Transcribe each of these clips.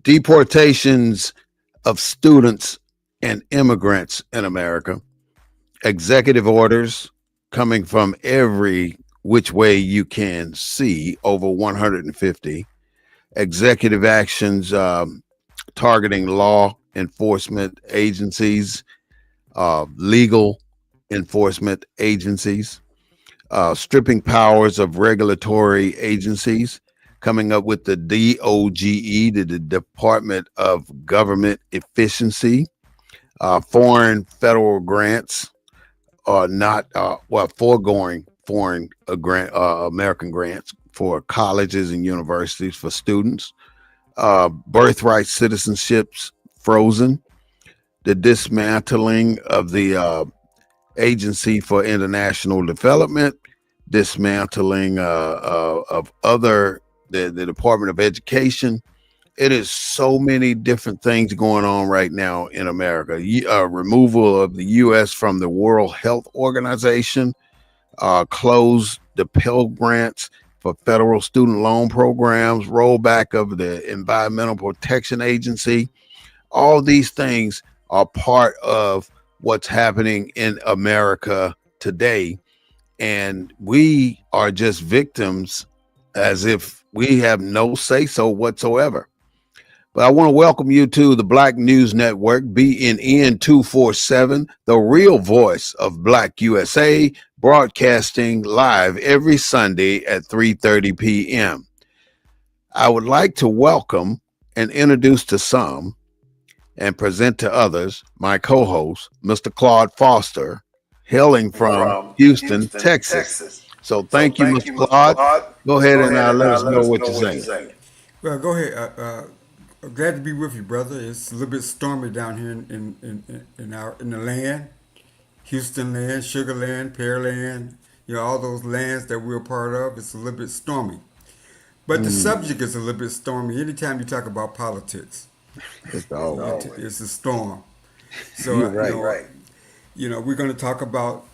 deportations of students and immigrants in America, executive orders coming from every which way you can see, over 150, executive actions targeting law enforcement agencies, legal enforcement agencies, stripping powers of regulatory agencies, coming up with the DOGE, the Department of Government Efficiency, foreign federal grants are not, foregoing foreign American grants for colleges and universities for students, birthright citizenships frozen, the dismantling of the Agency for International Development, dismantling of the Department of Education. It is so many different things going on right now in America. Removal of the U.S. from the World Health Organization, close the Pell Grants for federal student loan programs, rollback of the Environmental Protection Agency. All these things are part of what's happening in America today. And we are just victims as if we have no say so whatsoever. But I want to welcome you to the Black News Network, BNN 247, the real voice of Black USA, broadcasting live every Sunday at 3:30 p.m. I would like to welcome and introduce to some and present to others my co-host, Mr. Claude Foster, hailing from Houston, Texas. So thank you, Mr. Claude. Go ahead and let us know what you're saying. Well, go ahead. Glad to be with you, brother. It's a little bit stormy down here in the land, Houston land, Sugar Land, Pear Land. You know, all those lands that we're part of. It's a little bit stormy, but the subject is a little bit stormy. Anytime you talk about politics, It's it's a storm. So You're right. we're going to talk about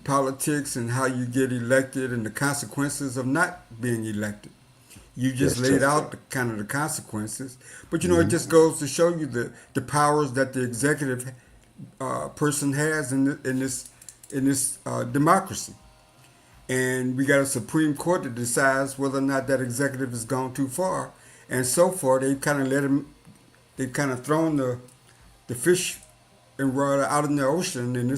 politics and how you get elected and the consequences of not being elected. You just Yes, laid sir. out the consequences, but it just goes to show you the powers that the executive person has in this democracy. And we got a Supreme Court that decides whether or not that executive has gone too far. And so far, they kind of let him. They've kind of thrown the fish and rod out in the ocean, and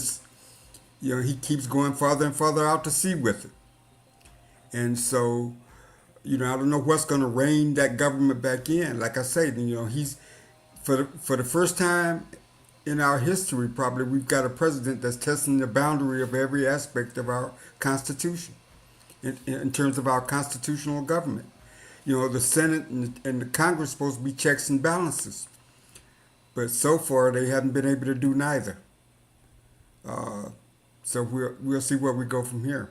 he keeps going farther and farther out to sea with it. And so, I don't know what's going to rein that government back in. Like I say, he's for the first time in our history, probably we've got a president that's testing the boundary of every aspect of our Constitution in terms of our constitutional government. The Senate and the Congress are supposed to be checks and balances, but so far they haven't been able to do neither. So we'll see where we go from here.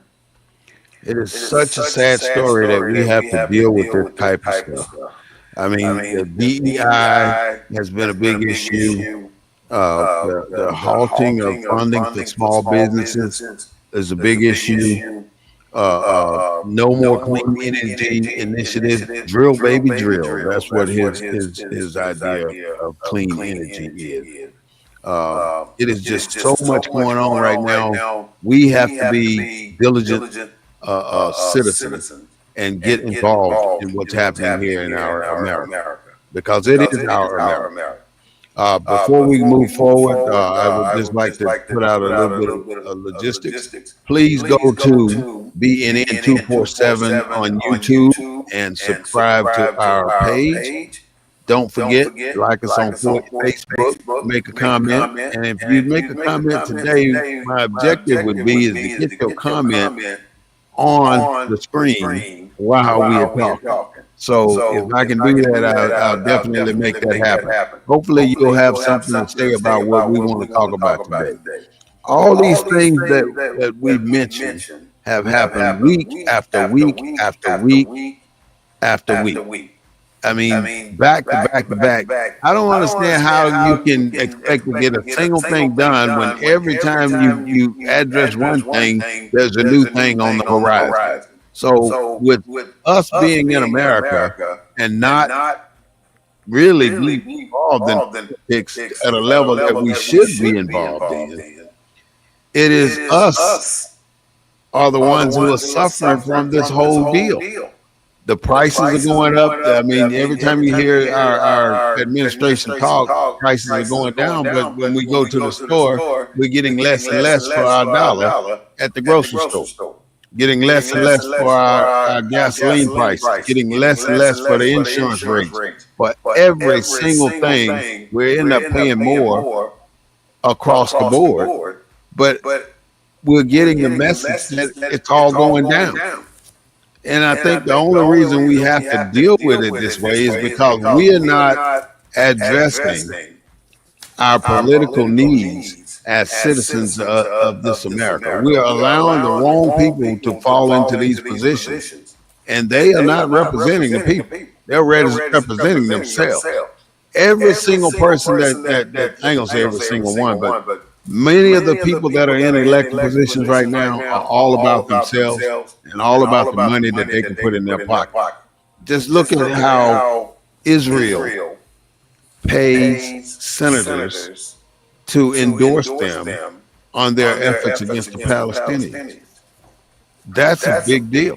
It is such a sad story that we have to deal with this type of stuff. I mean, the DEI has been a big issue. The halting of funding for small businesses is a big issue. No more clean energy initiative. Drill, baby, drill. That's what his idea of clean energy is. It is just so much going on right now. We have to be diligent citizens and get involved in what's happening here in our America, because it is our America. Before we move forward, I would just like to put out a little bit of logistics. Please go to BNN 247 on YouTube and subscribe to our page. Don't forget, like us on Facebook, make a comment. And if you make a comment today, my objective would be is to get your comment on the screen while we are talking. So if I can do that, I'll definitely make that happen. Hopefully you'll have something to say about what we want to talk about today. All these things that we mentioned have happened week after week after week after week. I mean, back to back to back. I don't understand how you can expect to get a single thing done when every time you address one thing, there's a new thing on the horizon. So with us being in America and not really be involved in politics at a level that we should be involved in. It is us are the ones who are suffering from this whole deal. The prices are going up. I mean, every time you hear our administration talk, prices are going down. But when we go to the store, we're getting less and less for our dollar at the grocery store, getting less and less for our gasoline prices, getting less and less for the insurance rates. For every single thing, we end up paying more across the board. But we're getting the message that it's all going down. And I think the only reason we have to deal with it this way is because we are not addressing our political needs as citizens of this America. We are allowing the wrong people to fall into these positions, and they are not representing the people. They're representing themselves. Every single person that I ain't gonna say every single one, but many of the people that are in elected positions right now are all about themselves and all about the money that they can put in their pocket. Just look at how Israel pays senators to endorse them on their efforts against the Palestinians. That's a big deal.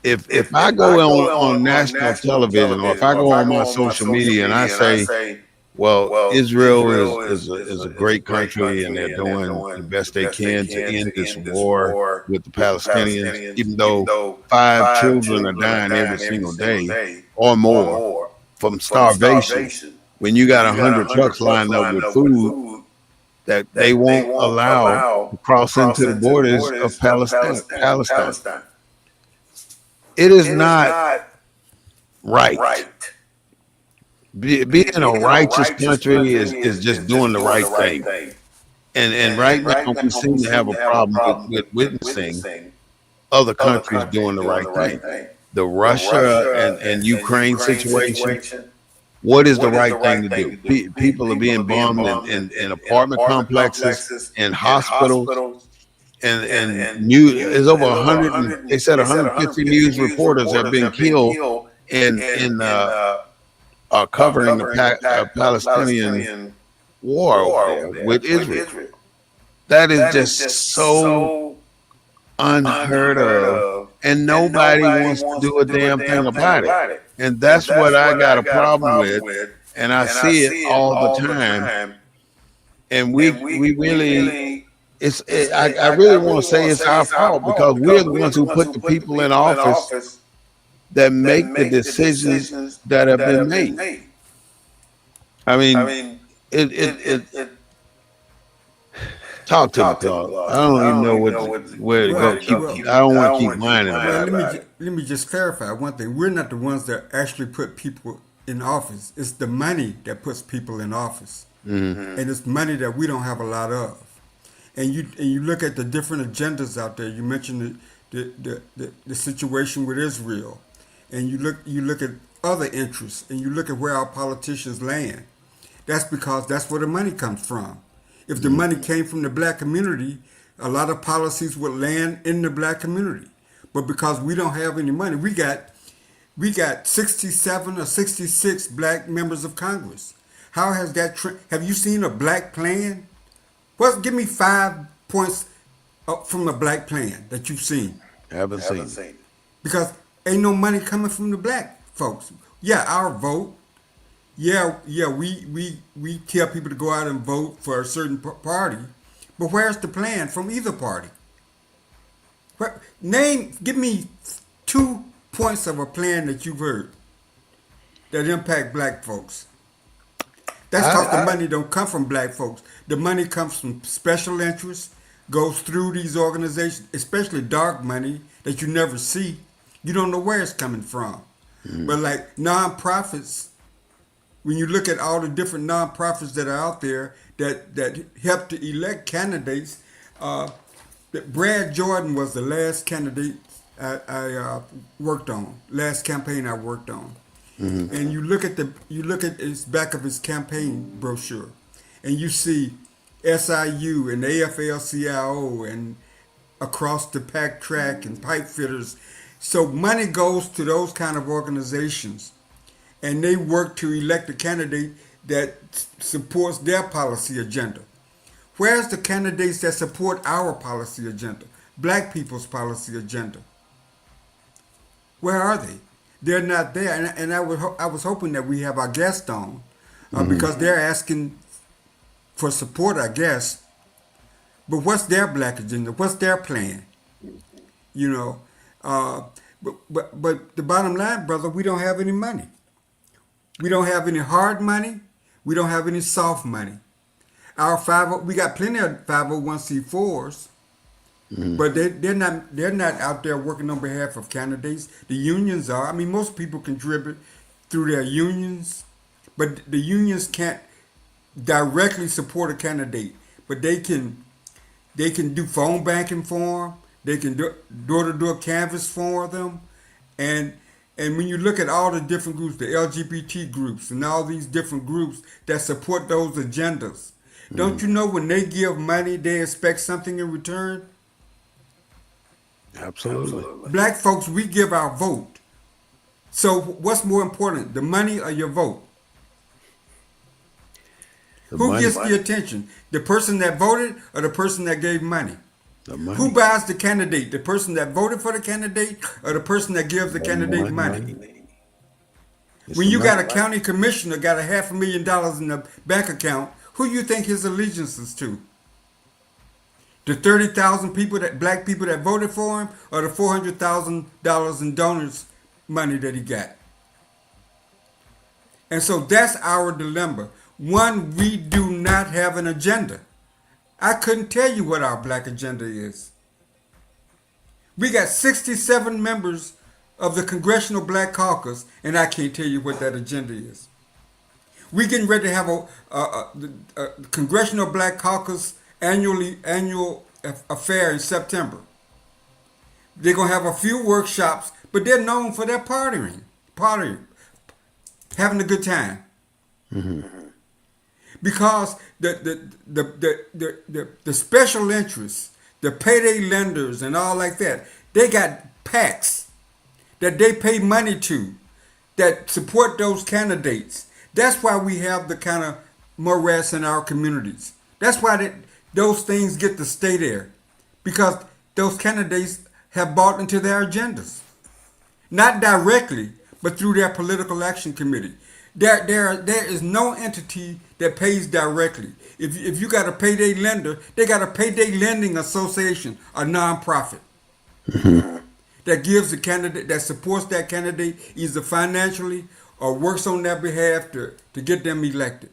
If I go on national television or if I go on my social media and I say, well, Israel is a great country and they're doing the best they can to end this war with the Palestinians, even though 5 children are dying every single day or more from starvation. When you got 100 trucks lined up with food that they won't allow to cross into the borders of Palestine. It is not right. Being a righteous country is just doing the right thing. And right now we seem to have a problem with witnessing other countries doing the right thing. The Russia and Ukraine situation, what is the right thing to do? People are being bombed in apartment complexes, in hospitals, and there's over 100. They said 150 news reporters have been killed in covering the Palestinian war over there with Israel. That is just so unheard of, and nobody wants to do a damn thing about it. And that's what I got a problem with, and I see it all the time. And we really, I really want to say it's our fault because we're the ones who put the people in office that make the decisions that have been made. I mean, it talk to me, Claude. I don't even know where to go. I don't want to keep whining about it. Let me just clarify one thing. We're not the ones that actually put people in office. It's the money that puts people in office, and it's money that we don't have a lot of. And you look at the different agendas out there. You mentioned the situation with Israel, and you look at other interests, and you look at where our politicians land. That's because that's where the money comes from. If the money came from the black community, a lot of policies would land in the black community. But because we don't have any money, we got 67 or 66 black members of Congress. How has that? Have you seen a black plan? Well, give me 5 points from a black plan that you've seen. Haven't seen it. Because ain't no money coming from the black folks. Yeah, our vote. Yeah, we tell people to go out and vote for a certain party, but where's the plan from either party? Give me 2 points of a plan that you've heard that impact black folks. That's because the money don't come from black folks. The money comes from special interests, goes through these organizations, especially dark money that you never see. You don't know where it's coming from. But like nonprofits, when you look at all the different nonprofits that are out there that help to elect candidates, Brad Jordan was the last candidate I worked on, last campaign I worked on. And you look at his back of his campaign brochure, and you see SIU and AFL-CIO and Across the Pack Track and Pipe Fitters. So money goes to those kind of organizations. and they work to elect a candidate that supports their policy agenda. Where's the candidates that support our policy agenda, black people's policy agenda? Where are they? They're not there, and I was hoping that we have our guest on because they're asking for support, I guess. But what's their black agenda? What's their plan? You know, but the bottom line, brother, we don't have any money. We don't have any hard money. We don't have any soft money. We got plenty of 501c4s, but they're not out there working on behalf of candidates. The unions are. I mean, most people contribute through their unions, but the unions can't directly support a candidate, but they can do phone banking for them. They can do door-to-door canvas for them, and when you look at all the different groups, the LGBT groups and all these different groups that support those agendas, don't you know when they give money, they expect something in return? Absolutely. Black folks, we give our vote. So what's more important, the money or your vote? Who money. gets the attention? The person that voted or the person that gave money? The money. Who buys the candidate? The person that voted for the candidate or the person that gives the candidate money? When you got a county commissioner got $500,000 in the bank account, who you think his allegiance is to? The 30,000 black people that voted for him, or the $400,000 in donors money that he got? And so that's our dilemma. One, we do not have an agenda. I couldn't tell you what our black agenda is. We got 67 members of the Congressional Black Caucus, and I can't tell you what that agenda is. We getting ready to have a Congressional Black Caucus annual affair in September. They're gonna have a few workshops, but they're known for their partying, having a good time. Because the special interests, the payday lenders and all like that, they got PACs that they pay money to that support those candidates. That's why we have the kind of morass in our communities. That's why those things get to stay there, because those candidates have bought into their agendas. Not directly, but through their political action committee. There is no entity that pays directly. If you got a payday lender, they got a payday lending association, a nonprofit that gives the candidate, that supports that candidate either financially or works on their behalf to get them elected.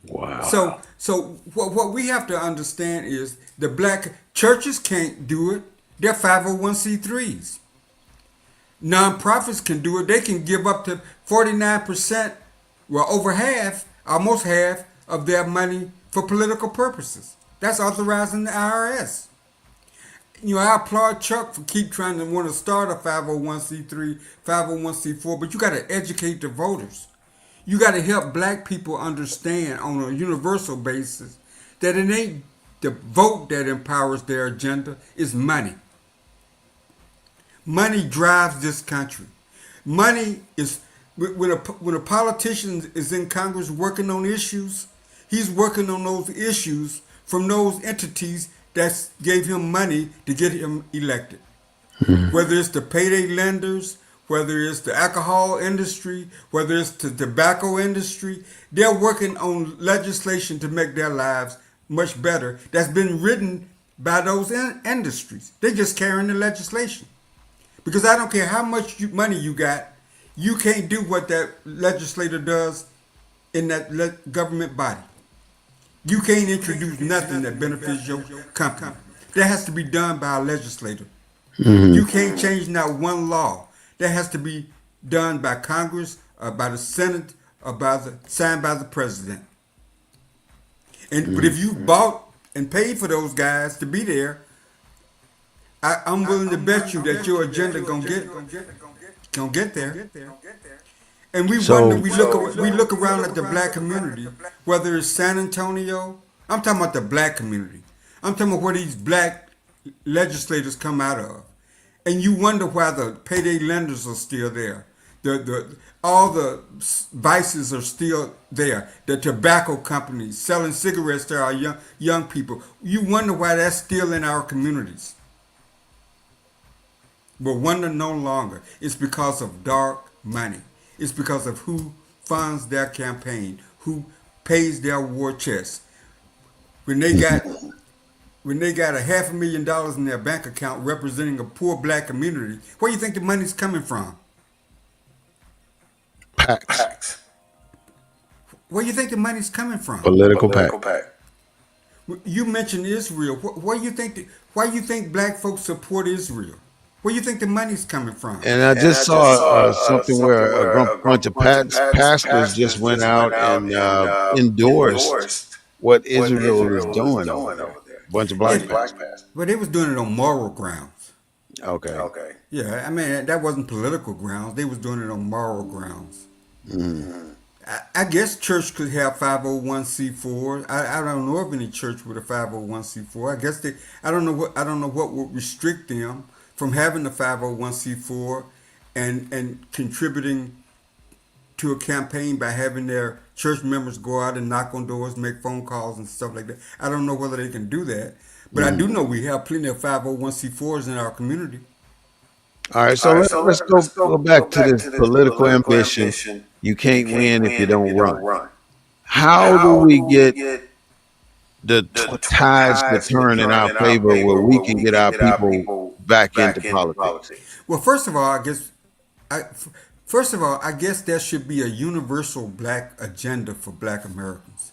Wow. So what we have to understand is the black churches can't do it. They're 501c3s. Nonprofits can do it. They can give up to 49%, well, over half, almost half of their money for political purposes. That's authorized in the IRS. You know, I applaud Chuck for keep trying to want to start a 501c3, 501c4, but you got to educate the voters. You got to help black people understand on a universal basis that it ain't the vote that empowers their agenda, it's money. Money drives this country. Money is, when a politician is in Congress working on issues, he's working on those issues from those entities that gave him money to get him elected. Whether it's the payday lenders, whether it's the alcohol industry, whether it's the tobacco industry, they're working on legislation to make their lives much better that's been written by those industries. They're just carrying the legislation. Because I don't care how much money you got, you can't do what that legislator does in that government body. You can't introduce nothing that benefits your company. That has to be done by a legislator. You can't change not one law. That has to be done by Congress, or by the Senate, or signed by the president. But if you bought and paid for those guys to be there, I'm willing to bet you that your agenda gonna get there. And we wonder, we look around at the black community, whether it's San Antonio. I'm talking about the black community. I'm talking about where these black legislators come out of. And you wonder why the payday lenders are still there. the all the vices are still there. The tobacco companies selling cigarettes to our young people. You wonder why that's still in our communities. But wonder no longer. It's because of dark money. It's because of who funds their campaign, who pays their war chest. When they got a $500,000 in their bank account representing a poor black community, where do you think the money's coming from? PACs, Where do you think the money's coming from? political PAC. You mentioned Israel. Where you think why you think black folks support Israel? Where you think the money's coming from? And I just saw something where a bunch of pastors just went out and endorsed what Israel is doing over there. A bunch of black pastors. But they was doing it on moral grounds. Okay. Yeah, I mean that wasn't political grounds. They was doing it on moral grounds. I guess church could have 501c4. I don't know of any church with a 501c4. I guess they. I don't know what would restrict them from having the 501c4 and contributing to a campaign by having their church members go out and knock on doors, make phone calls and stuff like that. I don't know whether they can do that, but I do know we have plenty of 501c4s in our community. All right. So let's go back to this political ambition. You can't win if you don't run. How do we get the tides to turn in our favor where we can get our people back into politics? Well, first of all, I guess there should be a universal black agenda for black Americans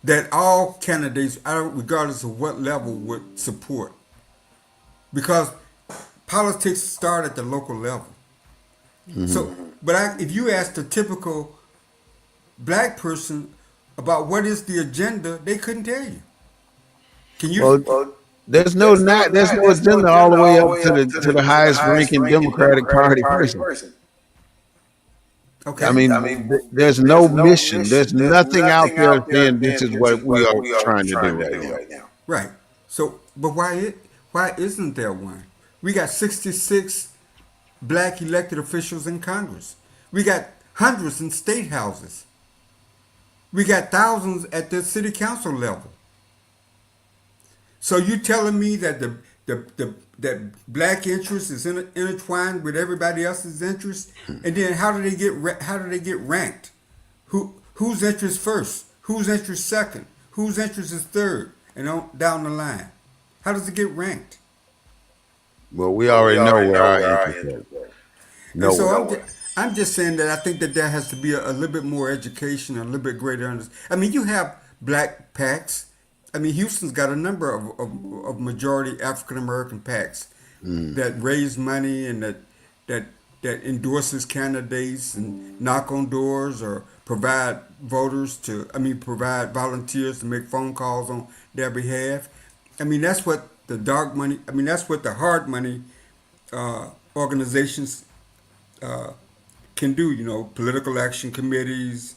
that all candidates, regardless of what level, would support. Because politics start at the local level. So, but if you ask the typical black person about what is the agenda, they couldn't tell you. Can you? Well, there's no agenda all the way up to the highest ranking Democratic Party person. Okay. I mean, there's no mission. There's nothing out there saying this is what we are trying to do right now. Right. So, but why isn't there one? We got 66 black elected officials in Congress. We got hundreds in state houses. We got thousands at the city council level. So you telling me that that black interest is intertwined with everybody else's interest, and then how do they get ranked? Whose interest first? Whose interest second? Whose interest is third? And on down the line, how does it get ranked? Well, we already know where our interest is. And so I'm just saying that I think that there has to be a little bit more education, a little bit greater understanding. I mean, you have black PACs. I mean, Houston's got a number of majority African American PACs that raise money and that endorses candidates and knock on doors or provide provide volunteers to make phone calls on their behalf. I mean, that's what the dark money. I mean, that's what the hard money organizations can do. You know, political action committees.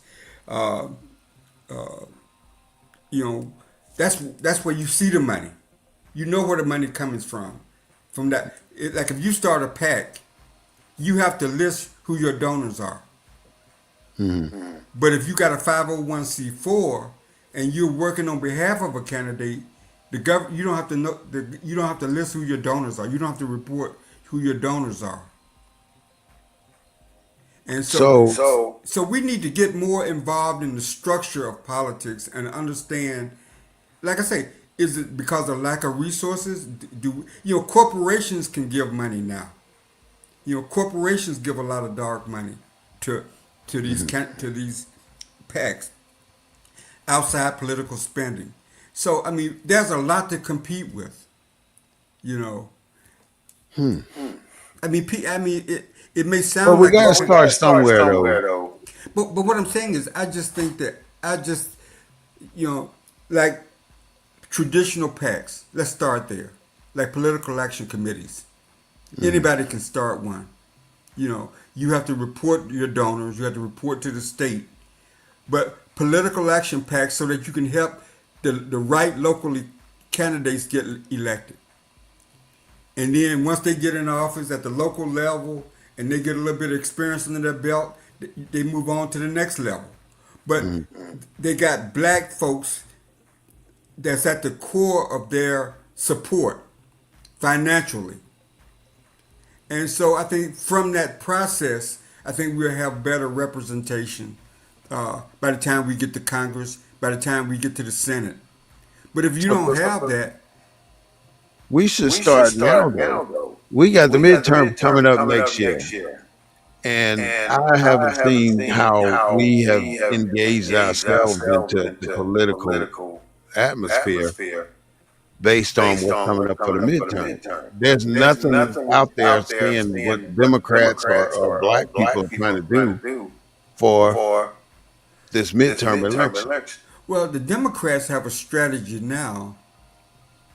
That's where you see the money. You know where the money comes from. From that, like if you start a PAC, you have to list who your donors are. But if you got a 501c4 and you're working on behalf of a candidate, you don't have to know. You don't have to list who your donors are. You don't have to report who your donors are. And so we need to get more involved in the structure of politics and understand. Like I say, is it because of lack of resources? Corporations can give money now. Corporations give a lot of dark money to these PACs outside political spending. So I mean, there's a lot to compete with. I mean, it may sound. But we gotta start somewhere, though. But what I'm saying is, I just think that like traditional PACs. Let's start there, like political action committees. Anybody can start one. You have to report your donors. You have to report to the state. But political action PACs so that you can help the right locally candidates get elected. And then once they get in office at the local level and they get a little bit of experience under their belt, they move on to the next level. But they got black folks that's at the core of their support financially. And so I think from that process, I think we'll have better representation by the time we get to Congress, by the time we get to the Senate. But if you don't have that, We should start now, though. We got the midterm coming up next year, and I haven't seen how we have engaged ourselves into the political atmosphere based on what's coming up for the midterm. There's nothing out there saying what Democrats or black people are trying to do for this midterm election. well, the Democrats have a strategy now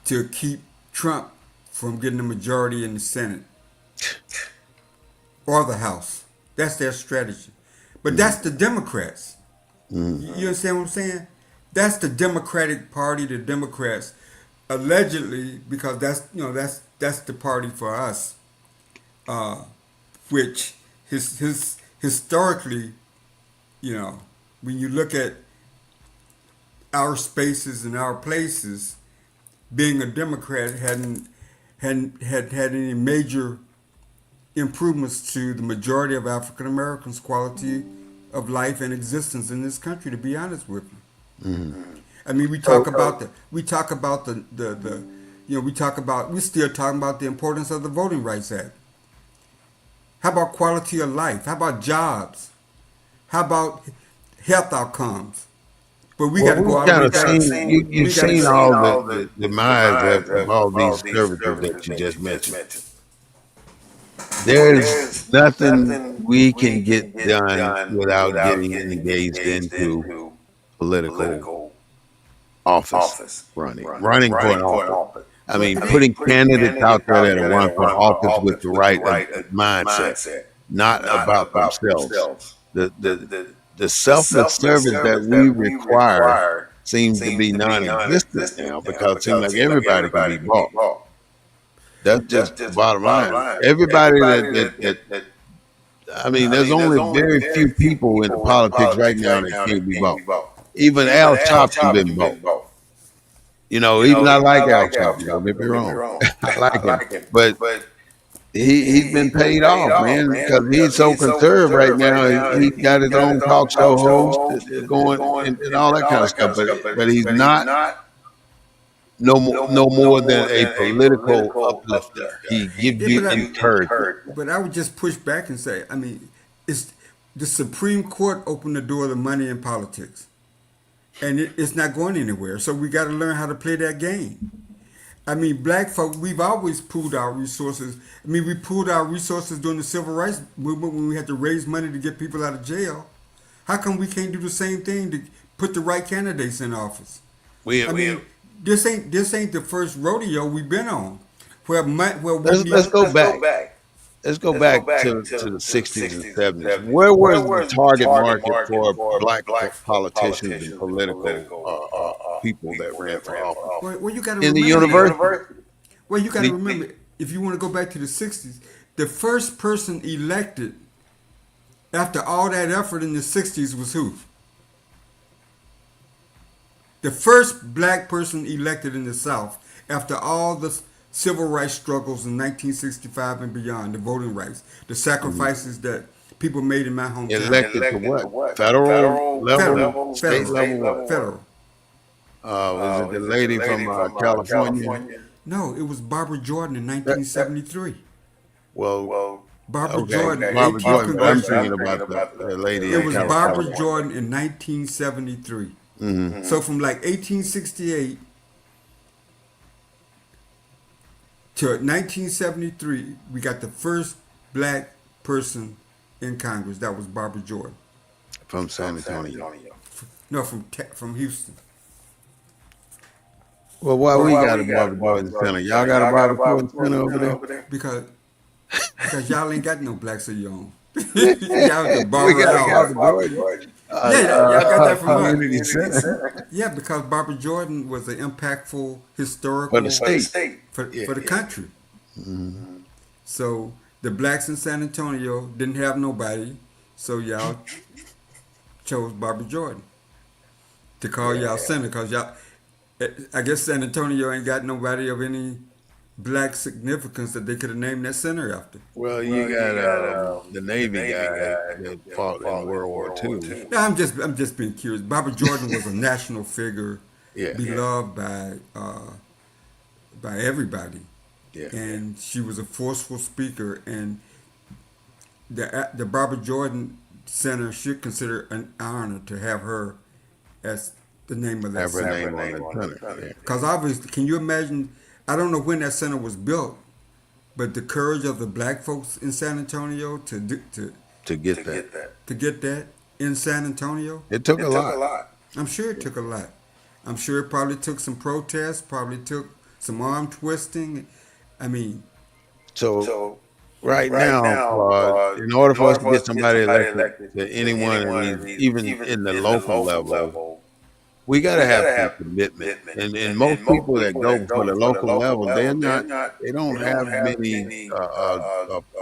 to keep Trump from getting the majority in the Senate or the House. That's their strategy. But that's the Democrats. You understand what I'm saying? That's the Democratic Party, the Democrats, allegedly, because that's the party for us, which his historically, when you look at our spaces and our places, being a Democrat hadn't had any major improvements to the majority of African Americans' quality of life and existence in this country. To be honest with you, I mean, we talk about we're still talking about the importance of the Voting Rights Act. How about quality of life? How about jobs? How about health outcomes? But we got to go out and You've seen all the demise of all these services that you just mentioned. There's nothing we can get done without getting engaged into political office running for an office. I mean, putting candidates out there that run for office with the right mindset, not about themselves. The selfless service that we require seems to be non-existent now because it seems like everybody can be bought. That's just the bottom line. Everybody that I mean, there's only very few people in politics right now that can't be bought. Even Al Sharpton been bought. Even I like Al Sharpton. Don't get me wrong. I like him, but he's been paid off, man, because he's so conservative right now. He got his own talk show host going and all that kind of stuff. But he's not no more than a political uplifter. He gives you encouragement. But I would just push back and say, I mean, it's the Supreme Court opened the door to money in politics, and it's not going anywhere. So we got to learn how to play that game. I mean, black folk, we've always pooled our resources. I mean, we pooled our resources during the civil rights movement when we had to raise money to get people out of jail. How come we can't do the same thing to put the right candidates in office? This ain't the first rodeo we've been on. Let's go back. Let's go back to the 60s and 70s. Where was the target market for black politicians and political people that ran for office? Well, you got to In remember the university. Well, you got to remember, if you want to go back to the 60s, the first person elected after all that effort in the 60s was who? The first black person elected in the South after all the civil rights struggles in 1965 and beyond, the voting rights, the sacrifices that people made in my hometown. Elected to what? Federal level? State level? Federal. Was it the lady from California? No, it was Barbara Jordan in 1973. Well, Barbara okay, Jordan. Barbara 18th Jordan. I'm congressional. thinking about the lady. It in was California. Barbara Jordan in 1973. So from like 1868 to 1973, we got the first black person in Congress. That was Barbara Jordan. From San Antonio. No, from Houston. Well, why we got a Barbara Jordan Center? Y'all got a Barbara Jordan Center over there? Because y'all ain't got no blacks of your own. Y'all the Barbara We got Jordan. a Barbara Jordan. Y'all got that from us. Community Center. Yeah, because Barbara Jordan was an impactful historical For the state. for the country. So The blacks in San Antonio didn't have nobody, so y'all chose Barbara Jordan to call y'all Yeah. senator because y'all. I guess San Antonio ain't got nobody of any black significance that they could have named that center after. Well, you Well, you got got the the Navy Navy guy guy that that fought in fought in World War World War II. II. Now I'm just being curious. Barbara Jordan was a national figure, Yeah, beloved by everybody, yeah. and she was a forceful speaker. And the Barbara Jordan Center should consider an honor to have her as the name of that Have her center. name on name the on the center. center. Yeah. Because obviously, can you imagine? I don't know when that center was built, but the courage of the black folks in San Antonio To To get that, get that, to get that in San Antonio, it took a it took a lot. lot. I'm sure it took a lot. I'm sure it probably took some protests, probably took some arm twisting. I mean, So So right right now, now, in order in for us order to for us get to get somebody somebody elected elected to to anyone in anyone these, in these, even even in the in the local local level, level, we got to we have gotta some have some commitment. commitment. And And most most people that people that go for go the for the local local level, level, they don't they don't have have many many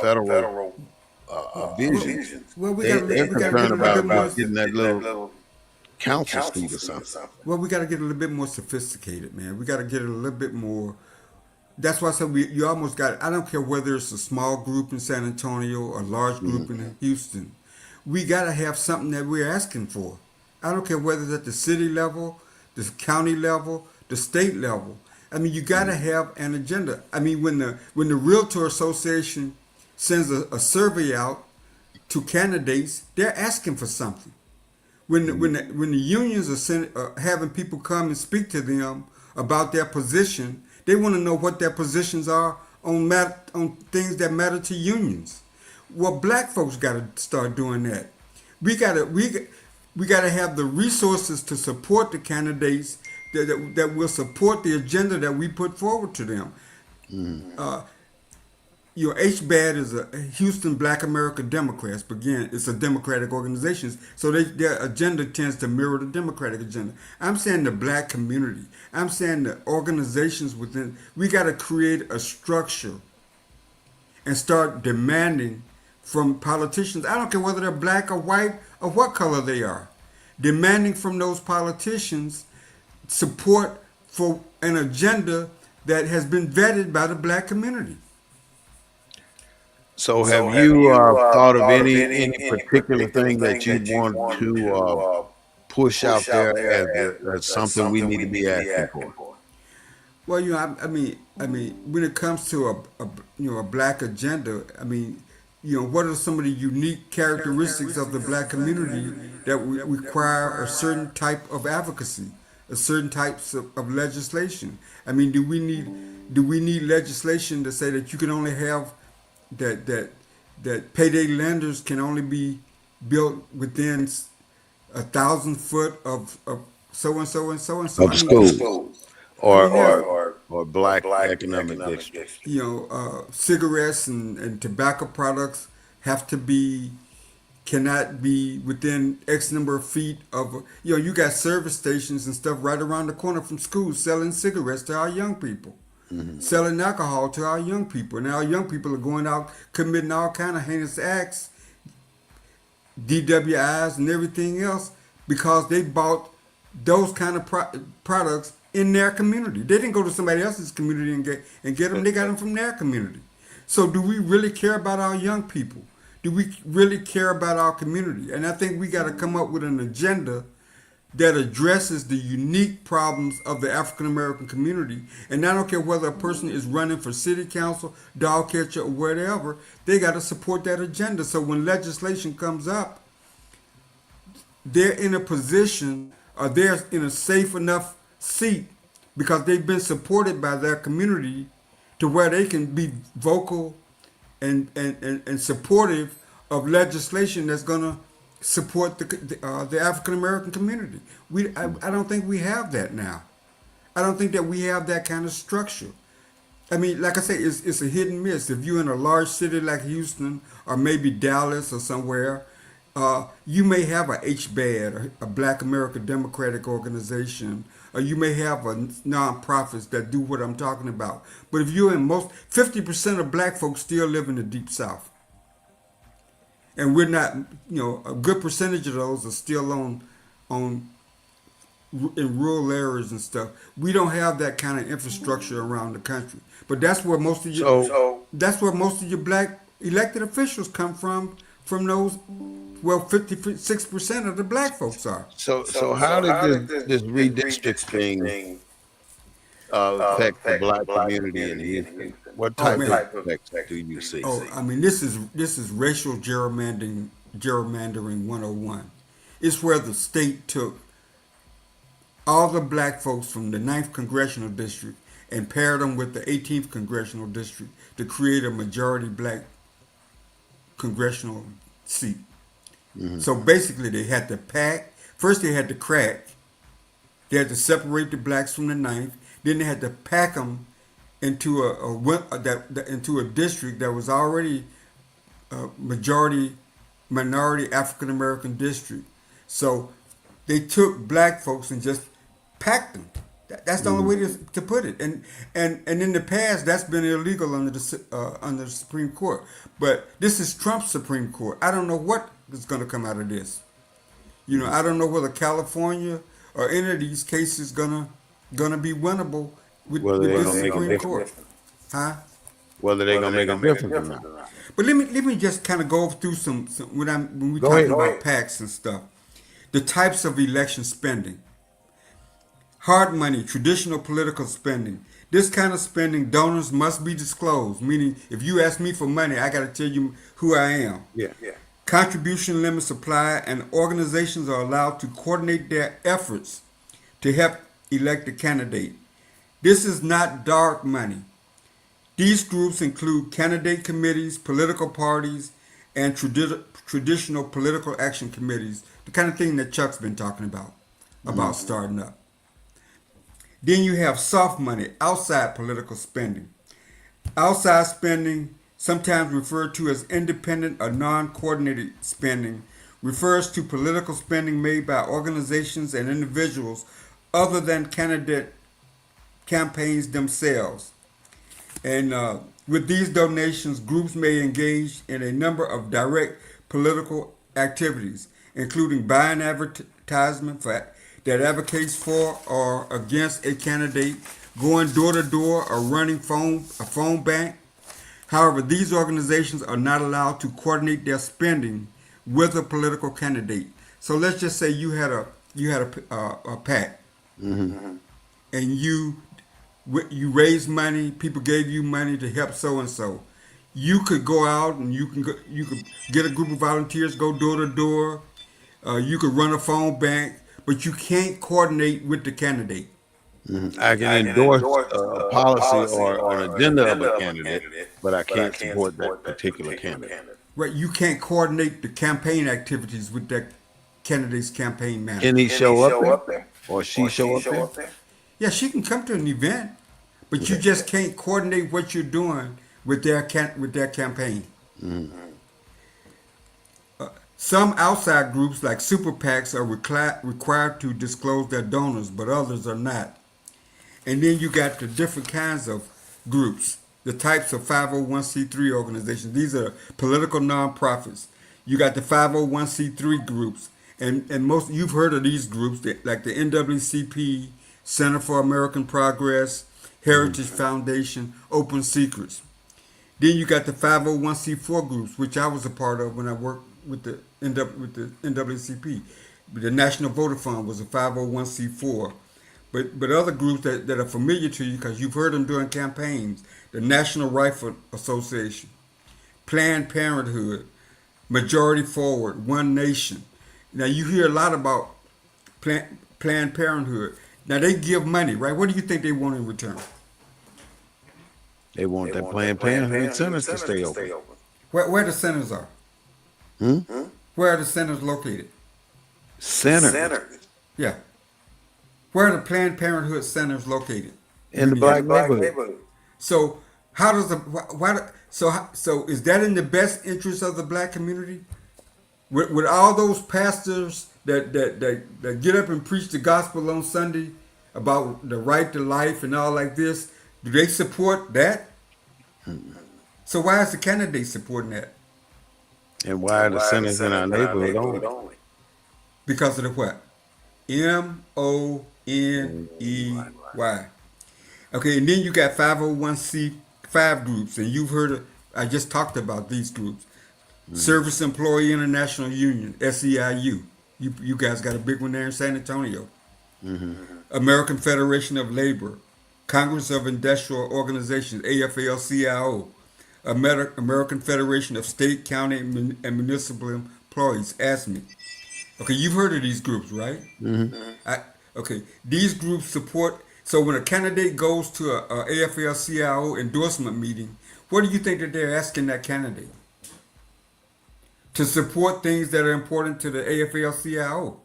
federal federal well, visions. visions. well, They're we got to get concerned a little bit more. about getting that Getting that little little council council seat or seat or something. something. Well, we got to get a little bit more sophisticated, man. We got to get a little bit more. That's why I said you almost got. I don't care whether it's a small group in San Antonio or a large group Mhm. in Houston. We got to have something that we're asking for. I don't care whether it's at the city level, the county level, the state level. I mean, you got to have an agenda. I mean, when the Realtor Association sends a survey out to candidates, they're asking for something. When the unions are having people come and speak to them about their position, they want to know what their positions are on things that matter to unions. Well, black folks got to start doing that. We got to have the resources to support the candidates that will support the agenda that we put forward to them. Your HBAD is a Houston Black America Democrats, but again, it's a Democratic organization, so their agenda tends to mirror the Democratic agenda. I'm saying the black community. I'm saying the organizations within. We got to create a structure and start demanding from politicians. I don't care whether they're black or white or what color they are. Demanding from those politicians support for an agenda that has been vetted by the black community. So, have So have you you thought of thought of any any particular particular thing thing that you'd that you want want to to push out push there out there as as something we something need we to need be to be asking asking for? for? Well, I mean, when it comes to a black agenda, I mean, what are some of the unique characteristics of the black community that require a certain type of advocacy, a certain types of legislation? I mean, do we need legislation to say that you can only have that payday lenders can only be built within 1,000 foot of so and so and so and so? Of I mean, Of schools schools I or mean, there's or or black black economic economic districts? districts. cigarettes and tobacco products have to be cannot be within X number of feet of you got service stations and stuff right around the corner from schools selling cigarettes to our young people, Hmm. selling alcohol to our young people, and our young people are going out committing all kind of heinous acts, DWIs and everything else because they bought those kind of products in their community. They didn't go to somebody else's community and get them. They got them from their community. So do we really care about our young people? Do we really care about our community? And I think we got to come up with an agenda that addresses the unique problems of the African American community. And I don't care whether a person is running for city council, dog catcher, or whatever, they got to support that agenda. So when legislation comes up, they're in a position or they're in a safe enough seat because they've been supported by their community to where they can be vocal and supportive of legislation that's going to support the African American community. I don't think we have that now. I don't think that we have that kind of structure. I mean, like I say, it's a hit and miss. If you're in a large city like Houston or maybe Dallas or somewhere, you may have a HBAD, a Black American Democratic Organization, or you may have a nonprofits that do what I'm talking about. But if you're in most 50% of black folks still live in the deep south. And we're not, a good percentage of those are still on in rural areas and stuff. We don't have that kind of infrastructure around the country. But that's where most of your that's where most of your black elected officials come from those. Well, 56% of the black folks are. So how did this redistricting affect the black community in Houston? What Oh type man. of effects do you see? Oh, I mean, this is racial gerrymandering 101. It's where the state took all the black folks from the ninth congressional district and paired them with the 18th congressional district to create a majority black congressional seat. So basically, they had to pack. First, they had to crack. They had to separate the blacks from the ninth. Then they had to pack them into into a district that was already a minority African American district. So they took black folks and just packed them. That's the only way to put it. And in the past, that's been illegal under the Supreme Court. But this is Trump's Supreme Court. I don't know what is going to come out of this. I don't know whether California or any of these cases gonna be winnable with Whether they're this gonna make a Supreme Court. difference. Huh? Whether they're gonna make a difference or not. But let me just kind of go through some when we Go talking ahead. about PACs and stuff. The types of election spending. Hard money, traditional political spending. This kind of spending, donors must be disclosed. Meaning, if you ask me for money, I got to tell you who I am. Yeah. Contribution limits apply, and organizations are allowed to coordinate their efforts to help elect a candidate. This is not dark money. These groups include candidate committees, political parties, and traditional political action committees, the kind of thing that Chuck's been talking about starting up. Then you have soft money, outside political spending. Outside spending, sometimes referred to as independent or non-coordinated spending, refers to political spending made by organizations and individuals other than candidate campaigns themselves. And with these donations, groups may engage in a number of direct political activities, including buying advertisement that advocates for or against a candidate, going door to door, or running a phone bank. However, these organizations are not allowed to coordinate their spending with a political candidate. So let's just say you had a PAC, and you raised money. People gave you money to help so and so. You could go out and you could get a group of volunteers, go door to door. You could run a phone bank, but you can't coordinate with the candidate. I can endorse a policy or an agenda of a candidate, but I can't support that particular candidate. Right, you can't coordinate the campaign activities with that candidate's campaign manager. Can he show up there? Or she show up there? Yeah, she can come to an event, but you just can't coordinate what you're doing with their campaign. Some outside groups like super PACs are required to disclose their donors, but others are not. And then you got the different kinds of groups, the types of 501c3 organizations. These are political nonprofits. You got the 501c3 groups, and most you've heard of these groups, like the NAACP, Center for American Progress, Heritage Foundation, Open Secrets. Then you got the 501c4 groups, which I was a part of when I worked with the NAACP. The National Voter Fund was a 501c4. But other groups that are familiar to you because you've heard them during campaigns, the National Rifle Association, Planned Parenthood, Majority Forward, One Nation. Now you hear a lot about Planned Parenthood. Now they give money, right? What do you think they want in return? They want that Planned Parenthood centers to stay open. Where the centers are? Where are the centers located? Centers Yeah. Where are the Planned Parenthood centers located? in the black neighborhood. So how does so is that in the best interest of the black community? With all those pastors that get up and preach the gospel on Sunday about the right to life and all like this, do they support that? So why is the candidate supporting that? And why are the centers in our neighborhood only? Because of the what? Why? MONEY. Okay, and then you got 501c5 groups, and you've heard of, I just talked about these groups. Service Employee International Union, SEIU. You guys got a big one there in San Antonio. American Federation of Labor, Congress of Industrial Organizations, AFL-CIO, American Federation of State, County, and Municipal Employees, ASME. Okay, you've heard of these groups, right? I, okay, these groups support. So when a candidate goes to a AFL-CIO endorsement meeting, what do you think that they're asking that candidate? To support things that are important to the AFL-CIO.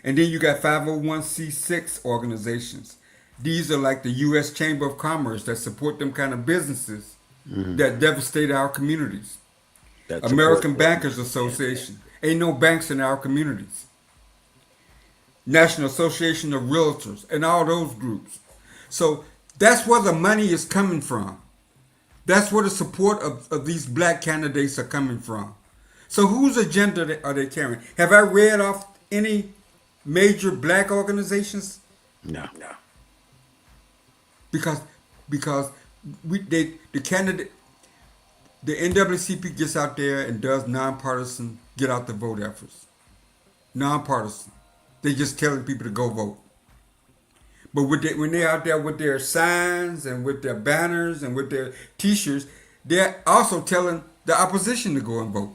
And then you got 501c6 organizations. These are like the U.S. Chamber of Commerce that support them kind of businesses that devastate our communities. That American support. Bankers Association. Ain't no banks in our communities. National Association of Realtors and all those groups. So that's where the money is coming from. That's where the support of these black candidates are coming from. So whose agenda are they carrying? Have I read off any major black organizations? No. Because the candidate, the NAACP gets out there and does nonpartisan get out the vote efforts. Nonpartisan. They just telling people to go vote. But when they're out there with their signs and with their banners and with their T-shirts, they're also telling the opposition to go and vote.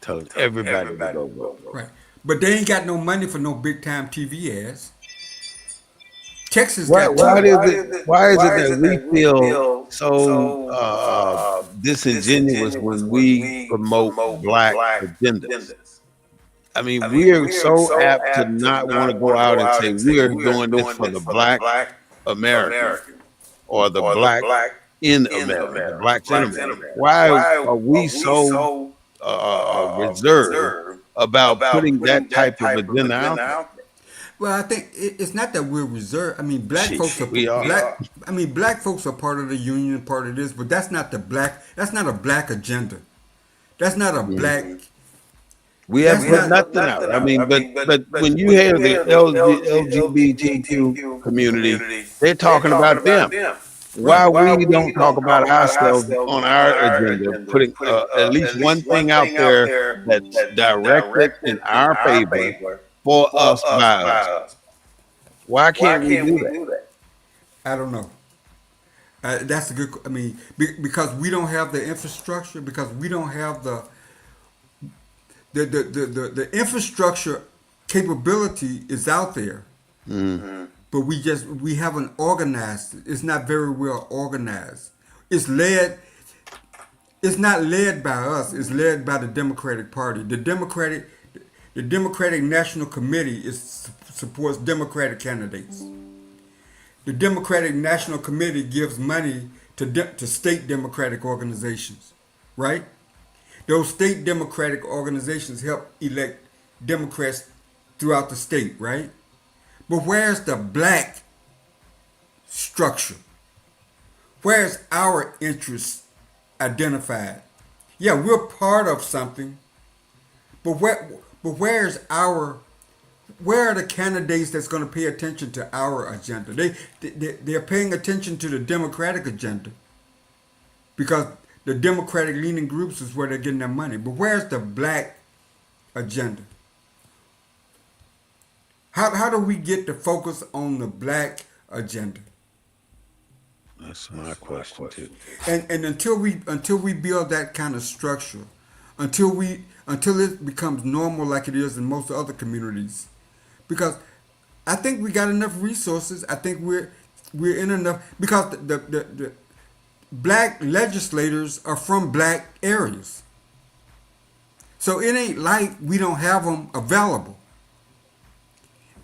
Telling everybody to go vote. Right. But they ain't got no money for no big time TV ads. Texas Why got is it that we feel so disingenuous when we promote black agendas? I mean, we are so apt to not want to go out and say we are doing this for the black American or the black in America, the blacks in America. Why are we so reserved about putting that type of agenda out there? Well, I think it's not that we're reserved. I mean, black folks are we are. black. I mean, black folks are part of the union, part of this, but that's not the black. That's not a black agenda. That's not a black. We have put nothing out. I mean, but when you hear the LGBTQ community, they're talking about them. Why we don't talk about ourselves on our agenda, putting at least one thing out there that's directed in our favor for us by us. Why can't we do that? I don't know. That's a good. I mean, because we don't have the infrastructure. Because we don't have the infrastructure capability is out there, but we haven't organized it. It's not very well organized. It's led. It's not led by us. It's led by the Democratic Party. The Democratic National Committee supports Democratic candidates. The Democratic National Committee gives money to state Democratic organizations, right? Those state Democratic organizations help elect Democrats throughout the state, right? But where's the black structure? Where's our interests identified? Yeah, we're part of something, but where are the candidates that's going to pay attention to our agenda? They're paying attention to the Democratic agenda because the Democratic leaning groups is where they're getting their money. But where's the black agenda? How do we get to focus on the black agenda? That's my question too. And until we build that kind of structure, until it becomes normal like it is in most other communities, because I think we got enough resources. I think we're in enough because the black legislators are from black areas. So it ain't like we don't have them available.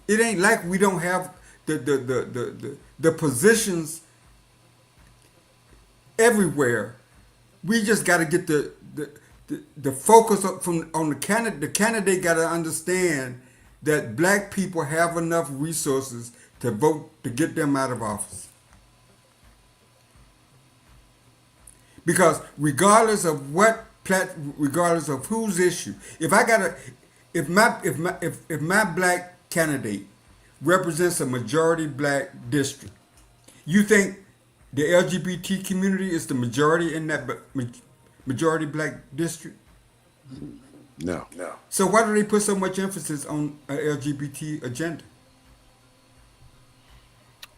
It ain't like we don't have the positions everywhere. We just got to get the focus on the candidate. The candidate got to understand that black people have enough resources to vote to get them out of office. Because regardless of whose issue, if my black candidate represents a majority black district, you think the LGBT community is the majority in that majority black district? No, So why do they put so much emphasis on an LGBT agenda?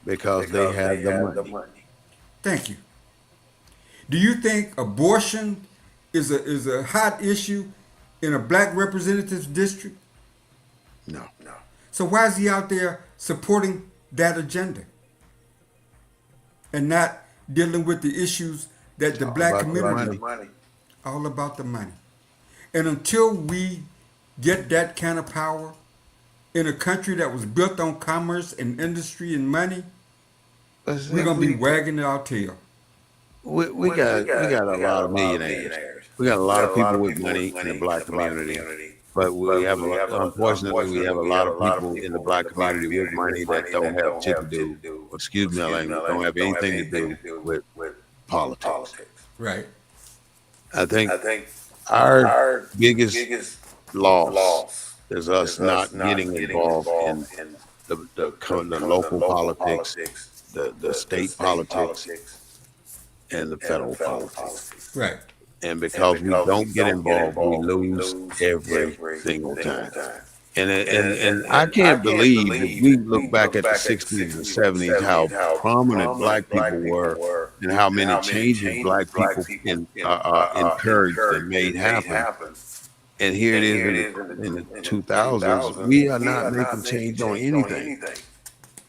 because they have the money. Thank you. Do you think abortion is a hot issue in a black representatives district? No, So why is he out there supporting that agenda and not dealing with the issues that the black about the community money. all about the money? And until we get that kind of power in a country that was built on commerce and industry and money, we're gonna be wagging our tail. We got a lot of millionaires. We got a lot of people with money in the black community, but unfortunately we have a lot of people in the black community with money that don't have shit to do. Excuse me, language, don't have anything to do with politics. Right. I think our biggest loss is us not getting involved in the local politics, the state politics, and the federal politics. Right. And because we don't get involved, we lose every single time. And I can't believe if we look back at the 60s and 70s, how prominent black people were and how many changes black people encouraged and made happen. And here it is in the 2000s, we are not making change on anything.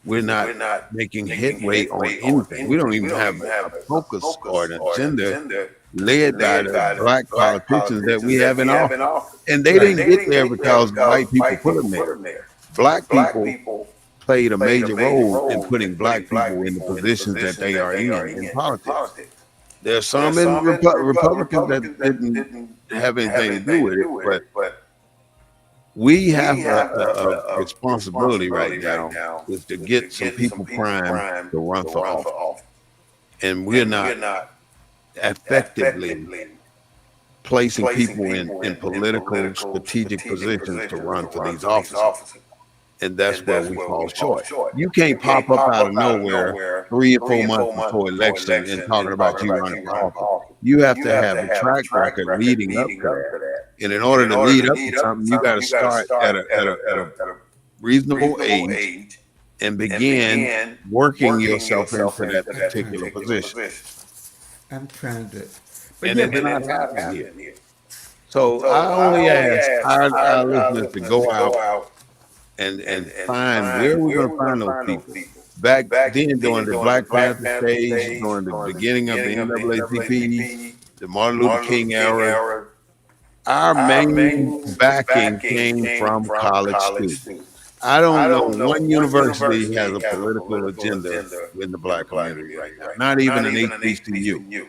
We're not making headway on anything. We don't even have a focus or an agenda led by the black politicians that we have in office. And they didn't get there because white people put them there. Black people played a major role in putting black people in the positions that they are in politics. There's some in Republicans that didn't have anything to do with it, but we have a responsibility right now is to get some people primed to run for office. And we're not effectively placing people in political strategic positions to run for these offices. And that's where we fall short. You can't pop up out of nowhere 3 or 4 months before election and talking about you running for office. You have to have a track record leading up to that. And in order to lead up to something, you got to start at a reasonable age and begin working yourself into that particular position. I'm trying to. And it's not happening here. So I only ask our listeners to go out and find where we're going to find those people. Back then, during the Black Panther stage, during the beginning of the NAACP, the Martin Luther King era, our main backing came from college students. I don't know one university has a political agenda in the black community right now, not even an HBCU.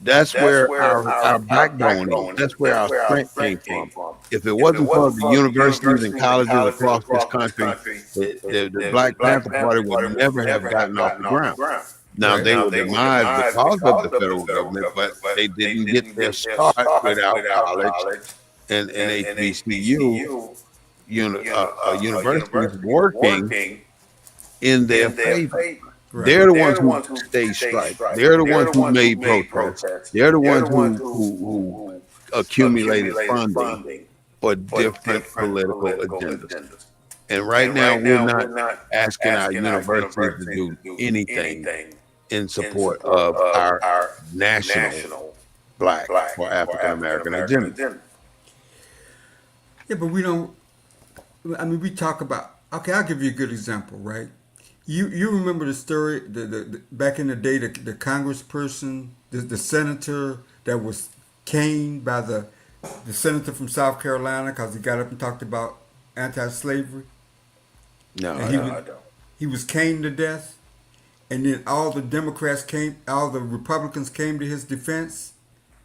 That's where our backbone is. That's where our strength came from. If it wasn't for the universities and colleges across this country, the Black Panther Party would never have gotten off the ground. Now, they were demised because of the federal government, but they didn't get their start without college and HBCU universities working in their favor. They're the ones who stayed strike. They're the ones who made protests. They're the ones who accumulated funding for different political agendas. And right now, we're not asking our universities to do anything in support of our national Black or African American agenda. Yeah, but we don't. I mean, we talk about. Okay, I'll give you a good example, right? You remember the story the back in the day, the congressperson, the senator that was caned by the senator from South Carolina because he got up and talked about anti-slavery. No, And I don't. He was caned to death, and then all the Republicans came to his defense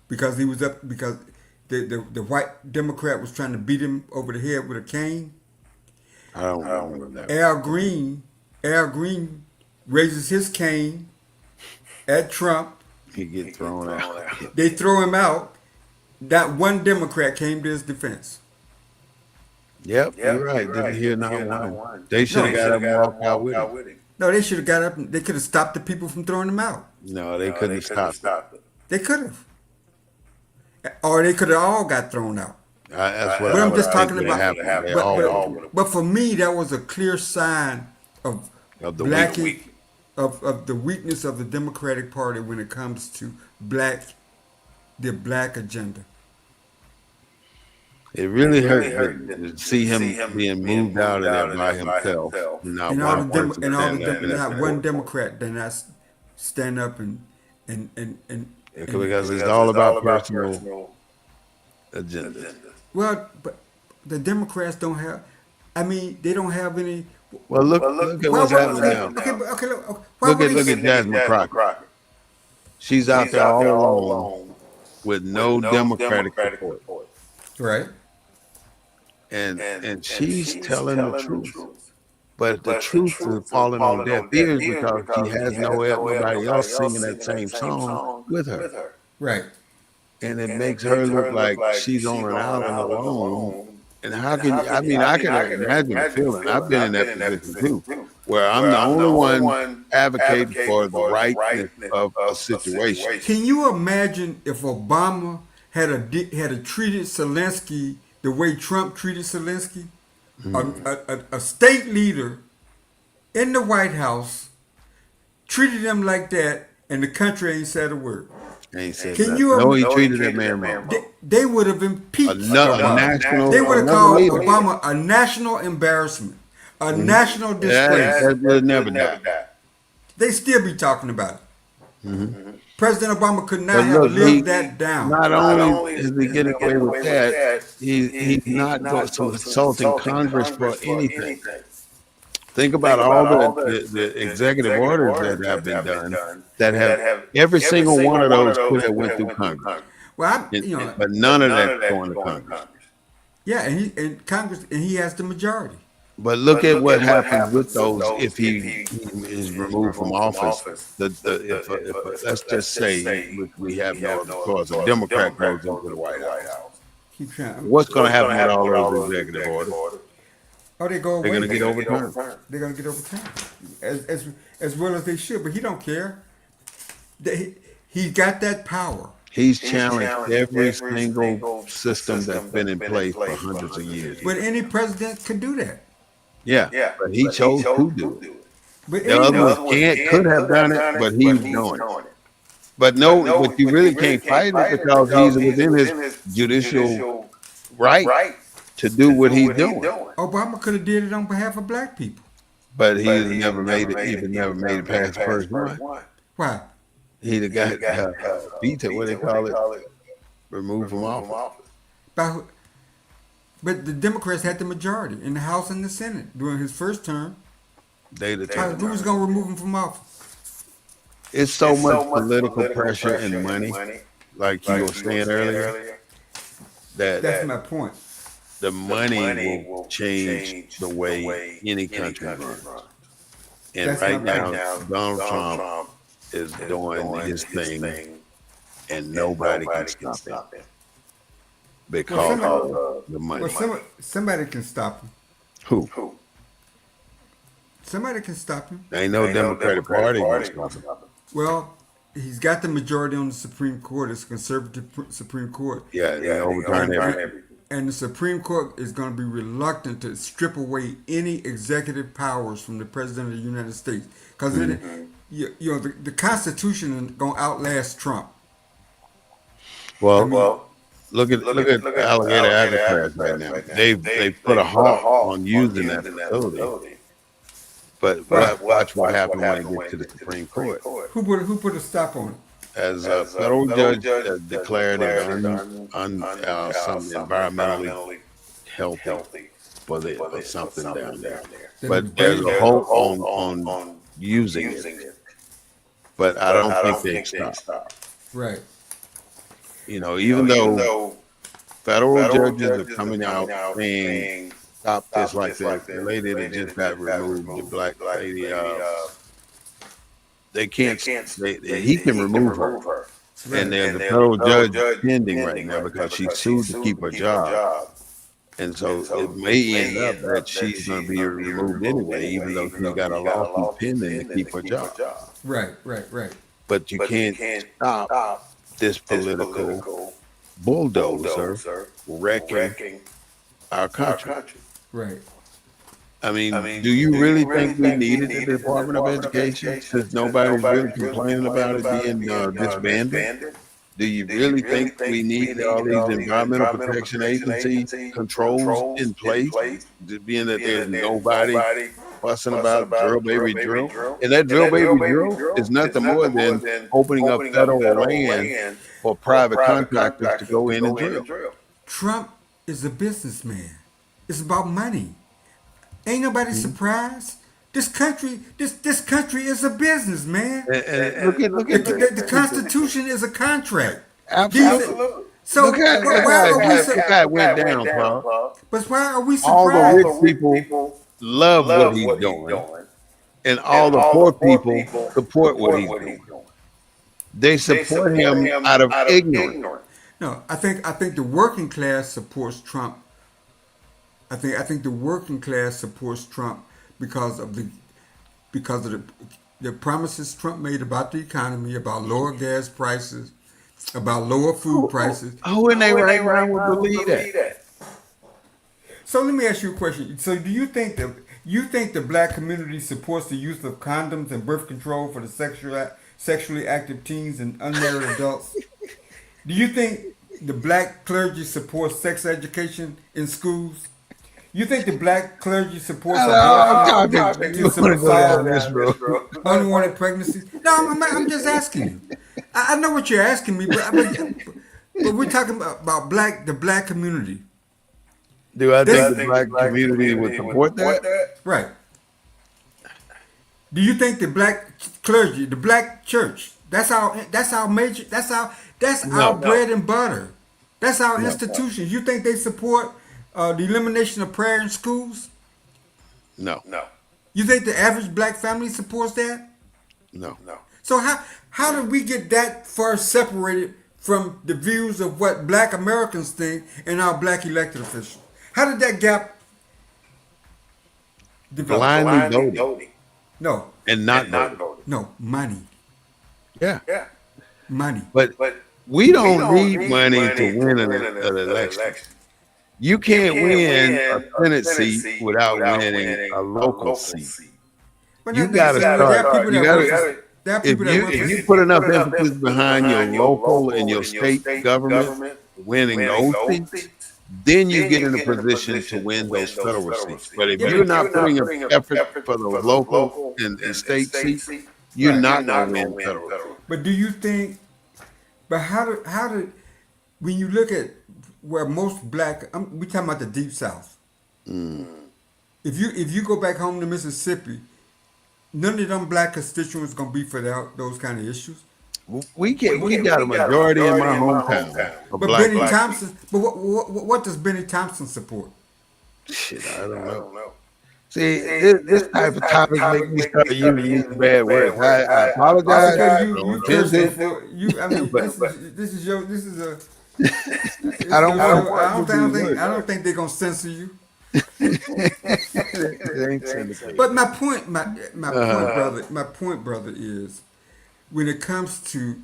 because the white Democrat was trying to beat him over the head with a cane. I don't remember that. Al Green raises his cane at Trump. He get thrown out. They throw him out. Not one Democrat came to his defense. Yep, you're right. Didn't hear not one. They should have got up and walked out with him. No, they should have got up. They could have stopped the people from throwing him out. No, they couldn't have stopped it. They could have, or they could have all got thrown out. That's what But I I'm would just think talking would about. happen. They But, all but, would but for me, that was a clear sign of Of the black weak. of the weakness of the Democratic Party when it comes to the black agenda. It really hurt to see him being moved out of there by himself. Not And all one the person and all stand up the in that not support. one Democrat did not stand up and Because it's all about personal agenda. well, but the Democrats don't have. I mean, they don't have any. Well, look at what's happening now. Okay, okay, look. Why Look would at they- Jasmine Crockett. She's out there all alone with no Democratic support, right. and she's telling the truth. But the truth is falling on deaf ears because she has nobody else singing that same song with her. Right. And it makes her look like she's on an island alone. And how can you, I mean, I can imagine the feeling. I've been in that position too, where I'm the only one advocating for the rightness of a situation. Can you imagine if Obama had treated Zelensky the way Trump treated Zelensky? A state leader in the White House treated him like that, and the country ain't said a word. Ain't said Can that. you No, he treated that man wrong. They would have impeached. Another national. They would have another called leader. Obama a national embarrassment, a national disgrace. That will never die. They still be talking about it. President Obama could not But have look, lived that down. Not only is he getting away with that, he's not consulting Congress for anything. Think about all the executive orders that have been done that have every single one of those could have went through Congress. Well, But none of that's going to Congress. yeah, and Congress, and he has the majority. But look at what happens with those if he is removed from office. If let's just say we have no cause a Democrat goes into the White House. Keep trying. What's going to happen with all those executive orders? Oh, they go away. They're going to get overturned. They're gonna get overturned, as well as they should. But he don't care. He got that power. He's challenged every single system that's been in place for hundreds of years. But any president could do that. Yeah, but he chose to do it. But The other ones could have done it, but he's doing it. But but you really can't fight it because he's within his judicial right to do what he's doing. Obama could have did it on behalf of black people. But he never made it past the first one. Why? He the guy veto, what they call it, removed from office. But the Democrats had the majority in the House and the Senate during his first term. They the Who was going to remove him from office? It's so much political pressure and money, like you were saying earlier, That's that my point. the money will change the way any country runs. And That's right my now, Donald Trump is doing his thing, and nobody can stop him because of the money. Well, somebody can stop him. Who? Somebody can stop him. Ain't no Democratic Party gonna stop him. Well, he's got the majority on the Supreme Court. It's a conservative Supreme Court. Yeah, they overturn everything. And the Supreme Court is going to be reluctant to strip away any executive powers from the President of the United States. Because the Constitution is going to outlast Trump. Well, look at Alligator Alcatraz right now. They put a halt on using that facility. But watch what happens when they get to the Supreme Court. Who put a stop on it? As a federal judge declared it some environmentally healthy for something down there. But there's a hope on using it. But I don't think they stop. Right. Even though federal judges are coming out saying stop this, like the lady that just got removed, the black lady. They can't. He can remove her, and Right. there's a federal judge pending right now because she sued to keep her job, and so it may end up that she's going to be removed anyway, even though she's got a lawsuit pending to keep her job. Right. Right. Right. But you can't stop this political bulldozer wrecking our country. Right. I mean, do you really think we needed the Department of Education since nobody's really complaining about it being disbanded? Do you really think we need all these Environmental Protection Agency controls in place, being that there's nobody fussing about drill baby drill? And that drill baby drill is nothing more than opening up federal land for private contractors to go in and drill. Trump is a businessman. It's about money. Ain't nobody surprised. This country is a business, man. And look The, at the Constitution is a contract. absolutely. So Look at why are we look how it went down, Paul. but why are we All the surprised? rich people love what he's doing, and all the poor people support what he's doing. They support him out of ignorance. No, I think the working class supports Trump. I think the working class supports Trump because of the promises Trump made about the economy, about lower gas prices, about lower food prices. Who in their right mind would believe that? So let me ask you a question. So do you think the black community supports the use of condoms and birth control for the sexually active teens and unmarried adults? Do you think the black clergy supports sex education in schools? You think the black clergy supports unwanted pregnancies? No, I'm just asking you. I know what you're asking me, but we're talking about the black community. Do I think the black community would support that? Right. Do you think the black clergy, the black church, that's our major, that's our bread and butter. That's our institution. You think they support the elimination of prayer in schools? No. You think the average black family supports that? No. So how did we get that far separated from the views of what black Americans think and our black elected officials? How did that gap develop? Blindly voting No, and not voting. no, money. Yeah. Money. But we don't need money to win an election. You can't win a Senate seat without winning a local seat. But You that- gotta there are start. people You that work gotta. for- there are If people that work you for- put enough emphasis behind your local and your state government winning those seats, then you get in a position to win those federal seats. But if you're not putting an effort for the local and state seats, you're not going to win federal. But do you think? But how did when you look at where most black, we talking about the deep South. If you go back home to Mississippi, none of them black constituents gonna be for those kind of issues. We got a majority in my hometown of But black Benny people. Thompson. But what does Benny Thompson support? Shit, I don't know. See, this type of topic make me start using these bad words. I apologize. Because I you don't cursed intend before. I mean, this is a. I don't want I don't think they're gonna censor you. It ain't syndicated. But my point, my point, brother, is when it comes to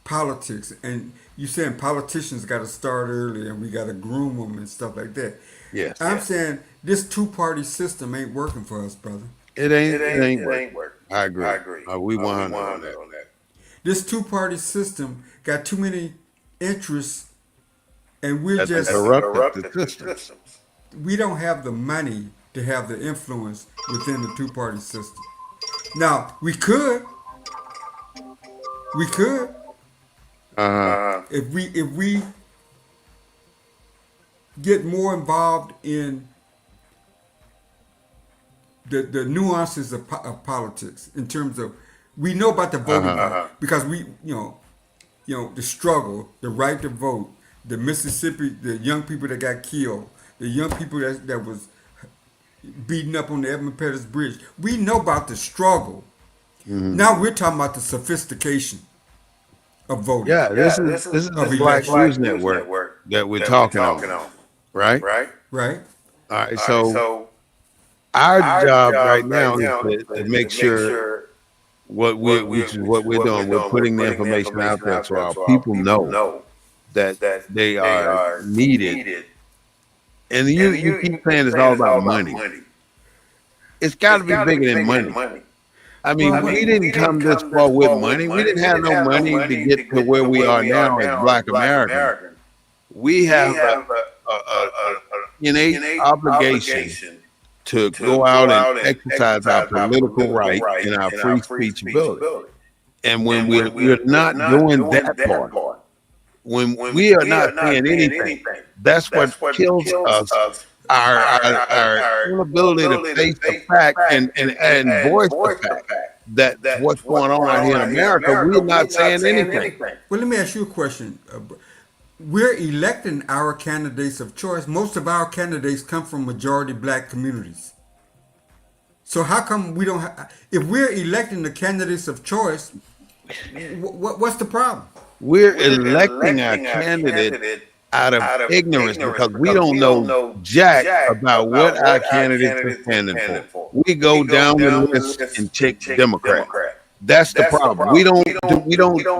politics, and you saying politicians got to start early, and we got to groom them and stuff like that. Yes. I'm saying this two-party system ain't working for us, brother. It ain't working. I agree. We 100 on that. This two-party system got too many interests, and we're That's just corrupted the system. we don't have the money to have the influence within the two-party system. Now we could if we get more involved in the nuances of politics in terms of we know about the voting because we the struggle, the right to vote, the Mississippi, the young people that got killed, the young people that was beating up on the Edmund Pettus Bridge. We know about the struggle. Mhm. Now we're talking about the sophistication of voting, Yeah, this is the of Black election, News Network that we're talking on, right? right? All right. So our job right now is to make sure which is what we're doing. We're putting the information out there so our people know that they are needed. And you keep saying it's all about money. It's got to be bigger than money. I Well, mean, what? we didn't come this far with money. We didn't have no money to get to where we are now as Black Americans. We have a innate obligation to go out and exercise our political right and our free speech ability. And when we're not doing that part, when we are not saying anything, that's what kills us. Our inability to face the fact and voice the fact that what's going on out here in America, we're not saying anything. Well, let me ask you a question. We're electing our candidates of choice. Most of our candidates come from majority black communities. So how come we don't? If we're electing the candidates of choice, what's the problem? We're electing our candidate out of ignorance because we don't know jack about what our candidates are standing for. We go down the list and check Democrat. That's the problem. We don't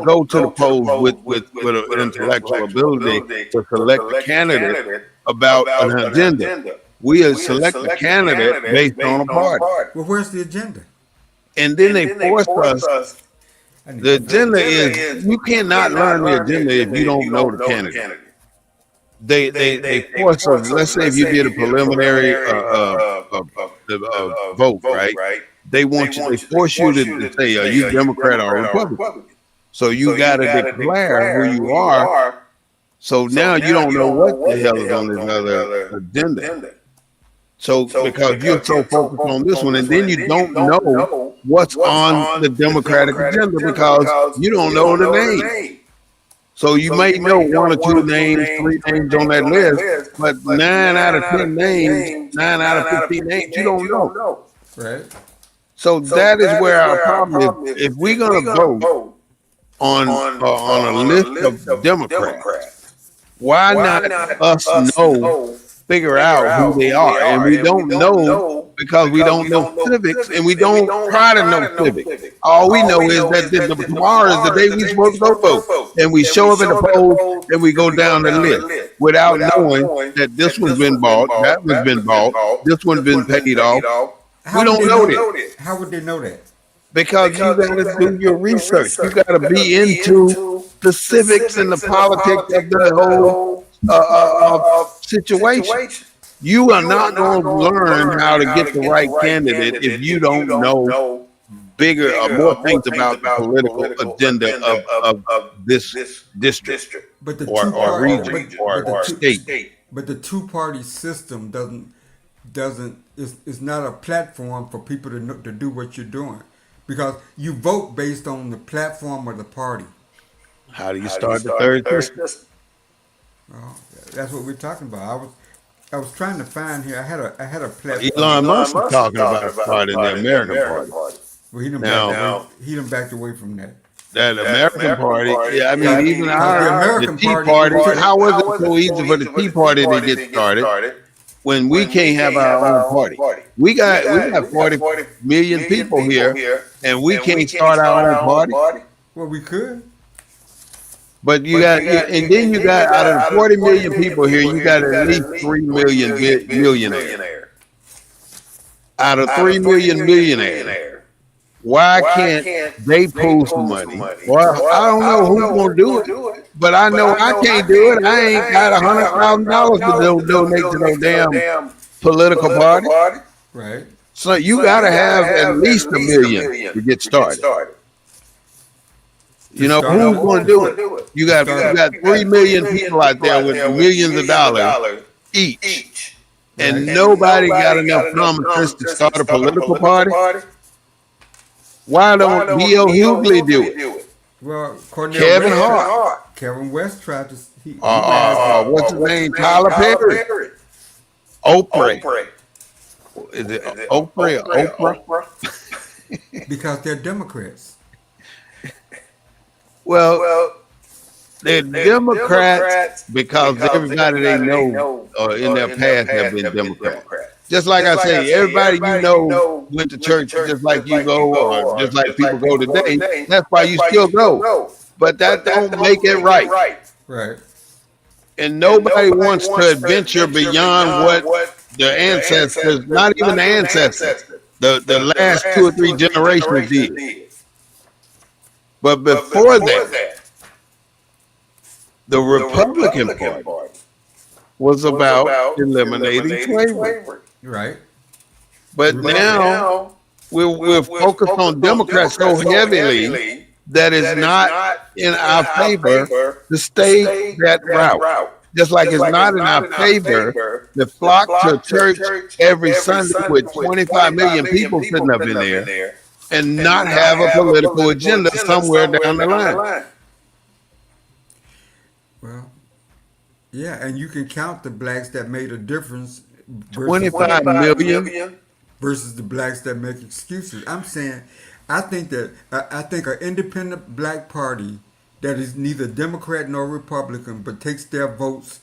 go to the polls with an intellectual ability to select a candidate about an agenda. We select a candidate based on a party. Well, where's the agenda? And then they force us. The agenda is you cannot learn the agenda if you don't know the candidate. They force us. Let's say if you did a preliminary vote, right? They force you to say, are you Democrat or Republican? So you got to declare who you are. So now you don't know what the hell is on this other agenda. So because you're so focused on this one, and then you don't know what's on the Democratic agenda because you don't know the name. So you may know one or two names, three names on that list, but 9 out of 10 names, 9 out of 15 names, you don't know. Right. So that is where our problem is. If we're going to vote on a list of Democrats, why not us figure out who they are? And we don't know because we don't know civics and we don't try to know civics. All we know is that tomorrow is the day we're supposed to go vote. And we show up at the polls and we go down the list without knowing that this one's been bought, that one's been bought, this one's been paid off. We don't know that. How would they know that? Because you got to do your research. You got to be into the civics and the politics of the whole situation. You are not going to learn how to get the right candidate if you don't know bigger or more things about the political agenda of this district But the or region or state. But the two-party system is not a platform for people to do what you're doing, because you vote based on the platform of the party. How do you start the third system? Well, that's what we're talking about. I was trying to find here. I had a platform. Elon Musk is talking about starting the American Party. Well, he done backed away from that. That American Party, yeah, I mean, Yeah, even because the American the Tea Party- Party, how was it so easy for the Tea Party to get started when we can't have our own party? We got 40 million people here, and we can't start our own party. Well, we could. But you got, and then you got out of the 40 million people here, you got at least 3 million millionaires. Out of 3 million millionaires, why can't they pool some money? Well, I don't know who's gonna do it, but I know I can't do it. I ain't got $100,000 to donate to no damn political party. Right. So you gotta have at least $1 million to get started. You know, who's going to do it? You got 3 million people out there with millions of dollars each, and nobody got enough common sense to start a political party. Why don't D.L. Hughley do it? Well, Cornel Kevin West Hart. Kevin West tried to. What's his name? Tyler Perry. Oprah. Oprah. Is it Is it Oprah or Oprah Oprah? or Oprah? because they're Democrats. Well, Well, they're they're Democrats Democrats because because everybody they everybody they know know in their in their past have past been have been Democrats. Democrats. Just like I Just like I say, say, everybody you everybody you know know went to went to church church just like just you like you go, go, or or just like just people like go people go today. today. That's why That's you why you still still go. go. But that But that don't make don't it make it right. right. Right. And And nobody nobody wants to wants to adventure adventure beyond beyond what what the the ancestors, ancestors, not even not the even the ancestors, ancestors, the the last two or last two three or three generations generations did. did. But But before before that, that, the the Republican Republican Party Party was was about about eliminating eliminating slavery. slavery. Right. But But Republic. now now we're we're focused on focused on Democrats so Democrats so heavily heavily that it's that it's not not in in our our favor favor to to stay stay that that route. route. Just like Just it's like it's not in not our in our favor favor to to flock to flock to church church every every Sunday Sunday with with 25 25 million million people sitting people up in sitting up there in there and and not not have a have a political political agenda agenda somewhere somewhere down the down the line. line. Well, yeah, and you can count the blacks that made a difference versus 25 25 million? million. versus the blacks that make excuses. I'm saying, I think that I think an independent black party that is neither Democrat nor Republican, but takes their votes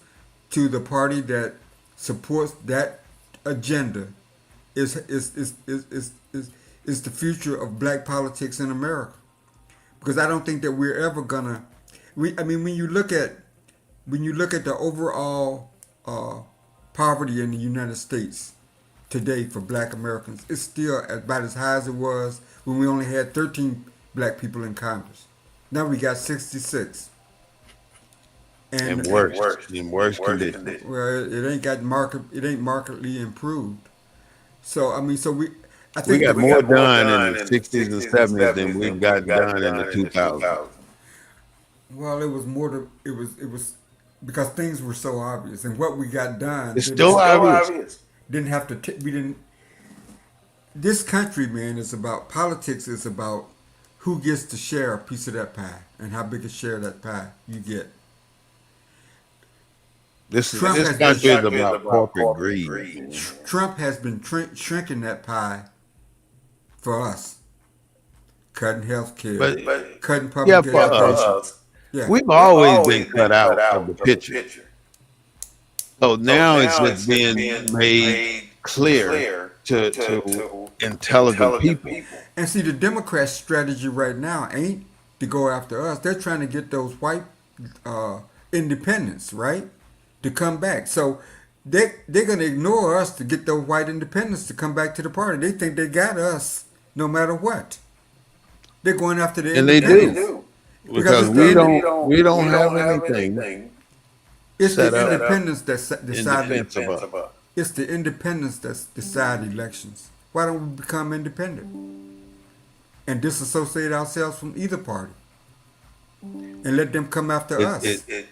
to the party that supports that agenda is the future of black politics in America. Because I don't think that we're ever gonna. I mean, when you look at the overall uh, poverty in the United States today for black Americans, it's still about as high as it was when we only had 13 black people in Congress. Now we got 66. And And And worse, worse, in in worse worse conditions. conditions. well, it ain't markedly improved. So I mean, I We think got that We more got more done in the done in the 60s and 60s and 70s than 70s we've than we've gotten gotten done in the done in the 2000s. 2000s. well, it was more to it was because things were so obvious, and what we got done It's didn't still It's have, still obvious. obvious. didn't have to we didn't. This country, man, is about politics. Is about who gets to share a piece of that pie and how big a share of that pie you get. Trump This has been This country is country is about about corporate corporate greed, greed. man. Trump has been shrinking that pie for us, cutting health care, But But cutting yeah, public for yeah, for education. us, us, Yeah, we've we've always been always cut been cut out of out the of the picture. picture. So So now it's now just it's just being being made made clear clear to to intelligent intelligent people. people. and see the Democrats' strategy right now ain't to go after us. They're trying to get those white independents, right, to come back. So they're gonna ignore us to get those white independents to come back to the party. They think they got us no matter what. They're going after the And they And they do, independents do because because because we don't we have don't have anything anything it's the set up set up independents that in decide. in defense of defense us. of us. It's the independents that decide elections. Why don't we become independent and disassociate ourselves from either party and let them come after It us? it It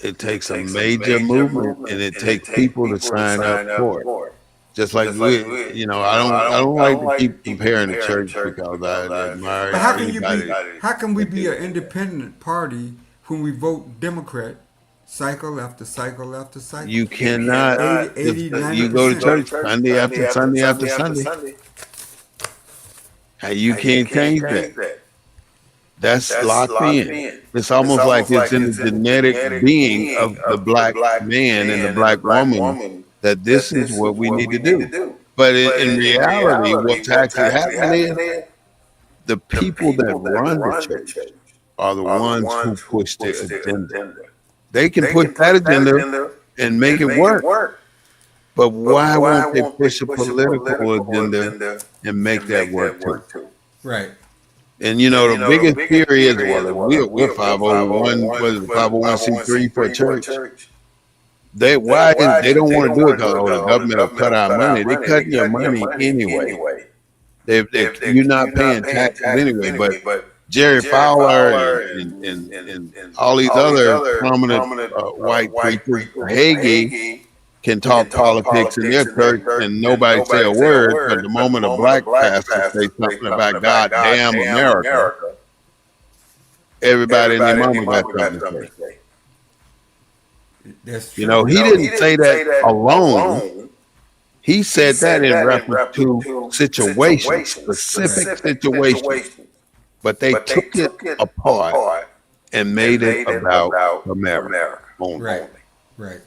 it it takes a takes a major major movement, movement and it and it takes takes people to people to sign up sign up for it. for it. Just like Just like we, we, you know, I I don't I like don't to like to keep keep comparing the comparing the church church because I because I admire But how admire can you be? anybody anybody How can we that be do an that. independent party when we vote Democrat cycle after cycle after cycle? You You cannot cannot 80, just you you, go to you go to 90%. church church Sunday after Sunday after Sunday after Sunday after Sunday. Sunday. Hey, you And you can't can't change that. change that. That's That's locked locked in. in. It's It's almost like almost it's like in the it's in the genetic genetic being of being the of the black black man and the man and the black black woman woman that this that is this what is we what need we to need to do. do. But But in in reality, reality, what's what's actually actually happening is happening is the the people that people that run the run the church church are the are the ones who ones who push the push the agenda. agenda. They can They push can that push that agenda agenda and make and it make it work. work. But But why why won't they won't they push a push a political political agenda agenda and make and that make work that too? work too? Right. And you And know, the you know, the biggest biggest fear is, fear well, is, if well, we're we're 501, 501, what is it, what is it, 501c3 for a 501c3 for a church? church? They They, why is why they is it don't they want to don't do it want to because do it oh, the because the government will government cut will our cut our money. They money. They cutting your cutting your money money anyway. anyway. If If you're not you're not paying paying taxes taxes anyway. But anyway, but Jerry Jerry Fowler Fowler and and all these all these other other prominent prominent white white preachers, preachers, Hagee, Hagee, can can talk talk politics in politics their in their church church and and nobody say nobody a say a word. But the word. But the moment a moment a black black pastor pastor say say something something about about goddamn goddamn America, America, everybody and their everybody and their mama got mama got something to something say. to say. That's You know, true. You he know, he didn't say didn't that say that alone. alone. He said that in reference to situations, Right. specific situations, but they took it apart and made it about America only. Right. Right.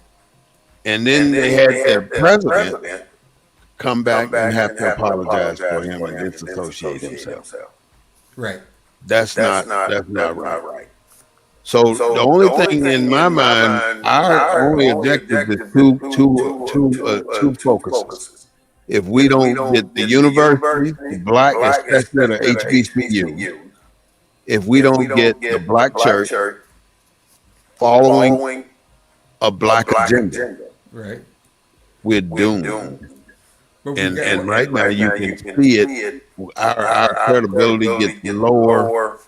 And then they had their president come back and have to apologize for him and disassociate himself. Right. That's not right. So the only thing in my mind, our only objective is two focuses. If we don't get the university, the black, especially the HBCU, if we don't get the black church following a black agenda, Right. we're doomed. But we And got, and right now you can see it. Our credibility gets lower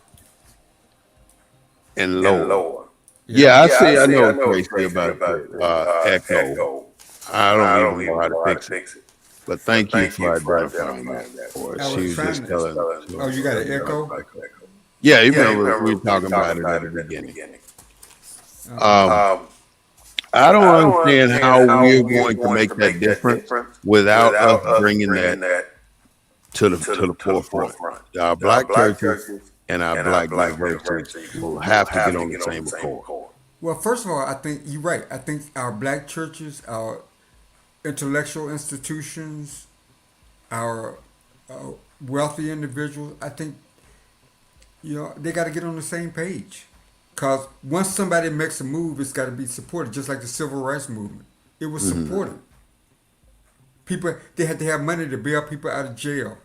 and lower. Yeah, I see. I know Tracy about the echo. I don't even know how to fix it. But thank you for identifying that for I us. was She was trying just to- telling. Oh, you got an echo? Yeah, you remember we were talking about it at the beginning. I don't understand how we're going to make that difference without us bringing that to the forefront. Our black churches and our black universities will have to get on the same accord. Well, first of all, I think you're right. I think our black churches, our intellectual institutions, our wealthy individuals, I think, they got to get on the same page. Because once somebody makes a move, it's got to be supported, just like the civil rights movement. It was supported. People, they had to have money to bail people out of jail.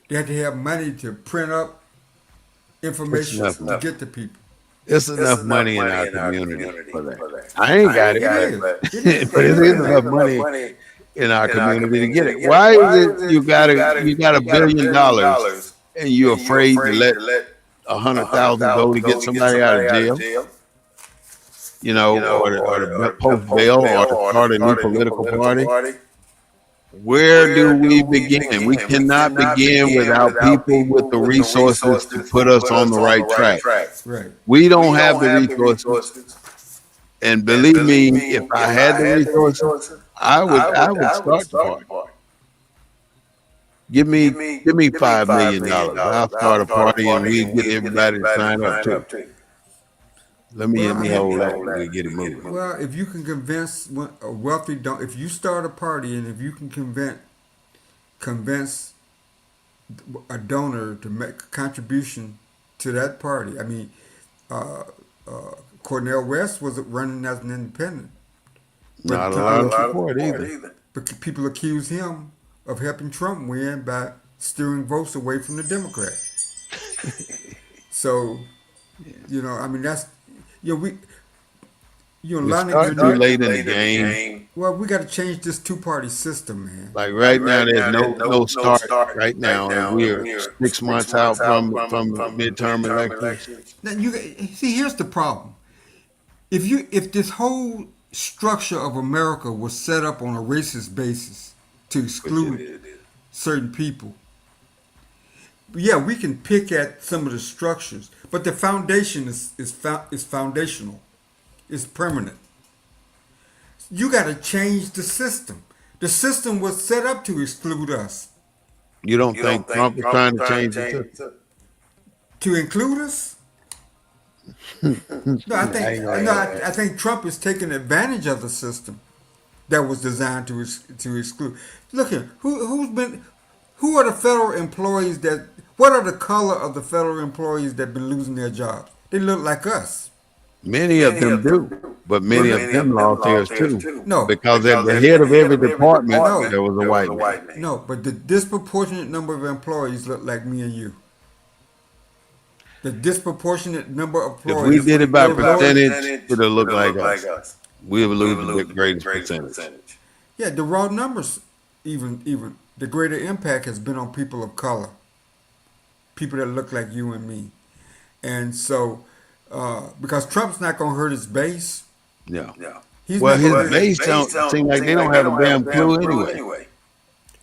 They had to have money to print up information It's to enough. get to people. It's enough money in our community for that. I ain't got it, but It is. but it is enough money in our community to get it. Why is it you got $1 billion and you're afraid to let 100,000 go to get somebody out of jail? Or to post bail or to start a new political party. Where do we begin? We cannot begin without people with the resources to put us on the right track. Right. We don't have the resources. And believe me, if I had the resources, I would start the party. Give me $5 million. I'll start a party and we get everybody to sign up too. Let me hold that and we get it moving. Well, if you can convince a wealthy if you start a party and if you can convince a donor to make a contribution to that party. I mean, Cornel West was running as an independent. Not a lot of support either. But people accuse him of helping Trump win by steering votes away from the Democrats. So, I mean, that's, we, Lonnie Start too Goodrich, late in the game. well, we got to change this two-party system, man. Like right now, there's no start right now, and we're 6 months out from midterm elections. Now, see, here's the problem. If this whole structure of America was set up on a racist basis to exclude certain people, yeah, we can pick at some of the structures, but the foundation is foundational. It's permanent. You got to change the system. The system was set up to exclude us. You don't think Trump is trying to change the system? To include us? No, I think Trump is taking advantage of the system that was designed to exclude. Look here, who are the federal employees what are the color of the federal employees that been losing their jobs? They look like us. Many of them do, but many of them lost theirs too. No. Because at the head of every department, No. there was a white man. No, but the disproportionate number of employees look like me and you. The disproportionate number of If employees. we did it by percentage, it would look like us. We would lose the greatest percentage. Yeah, the raw numbers, even the greater impact has been on people of color, people that look like you and me, and so because Trump's not going to hurt his base. Yeah. He's Well, not his gonna- base don't seem like they don't have a damn clue anyway.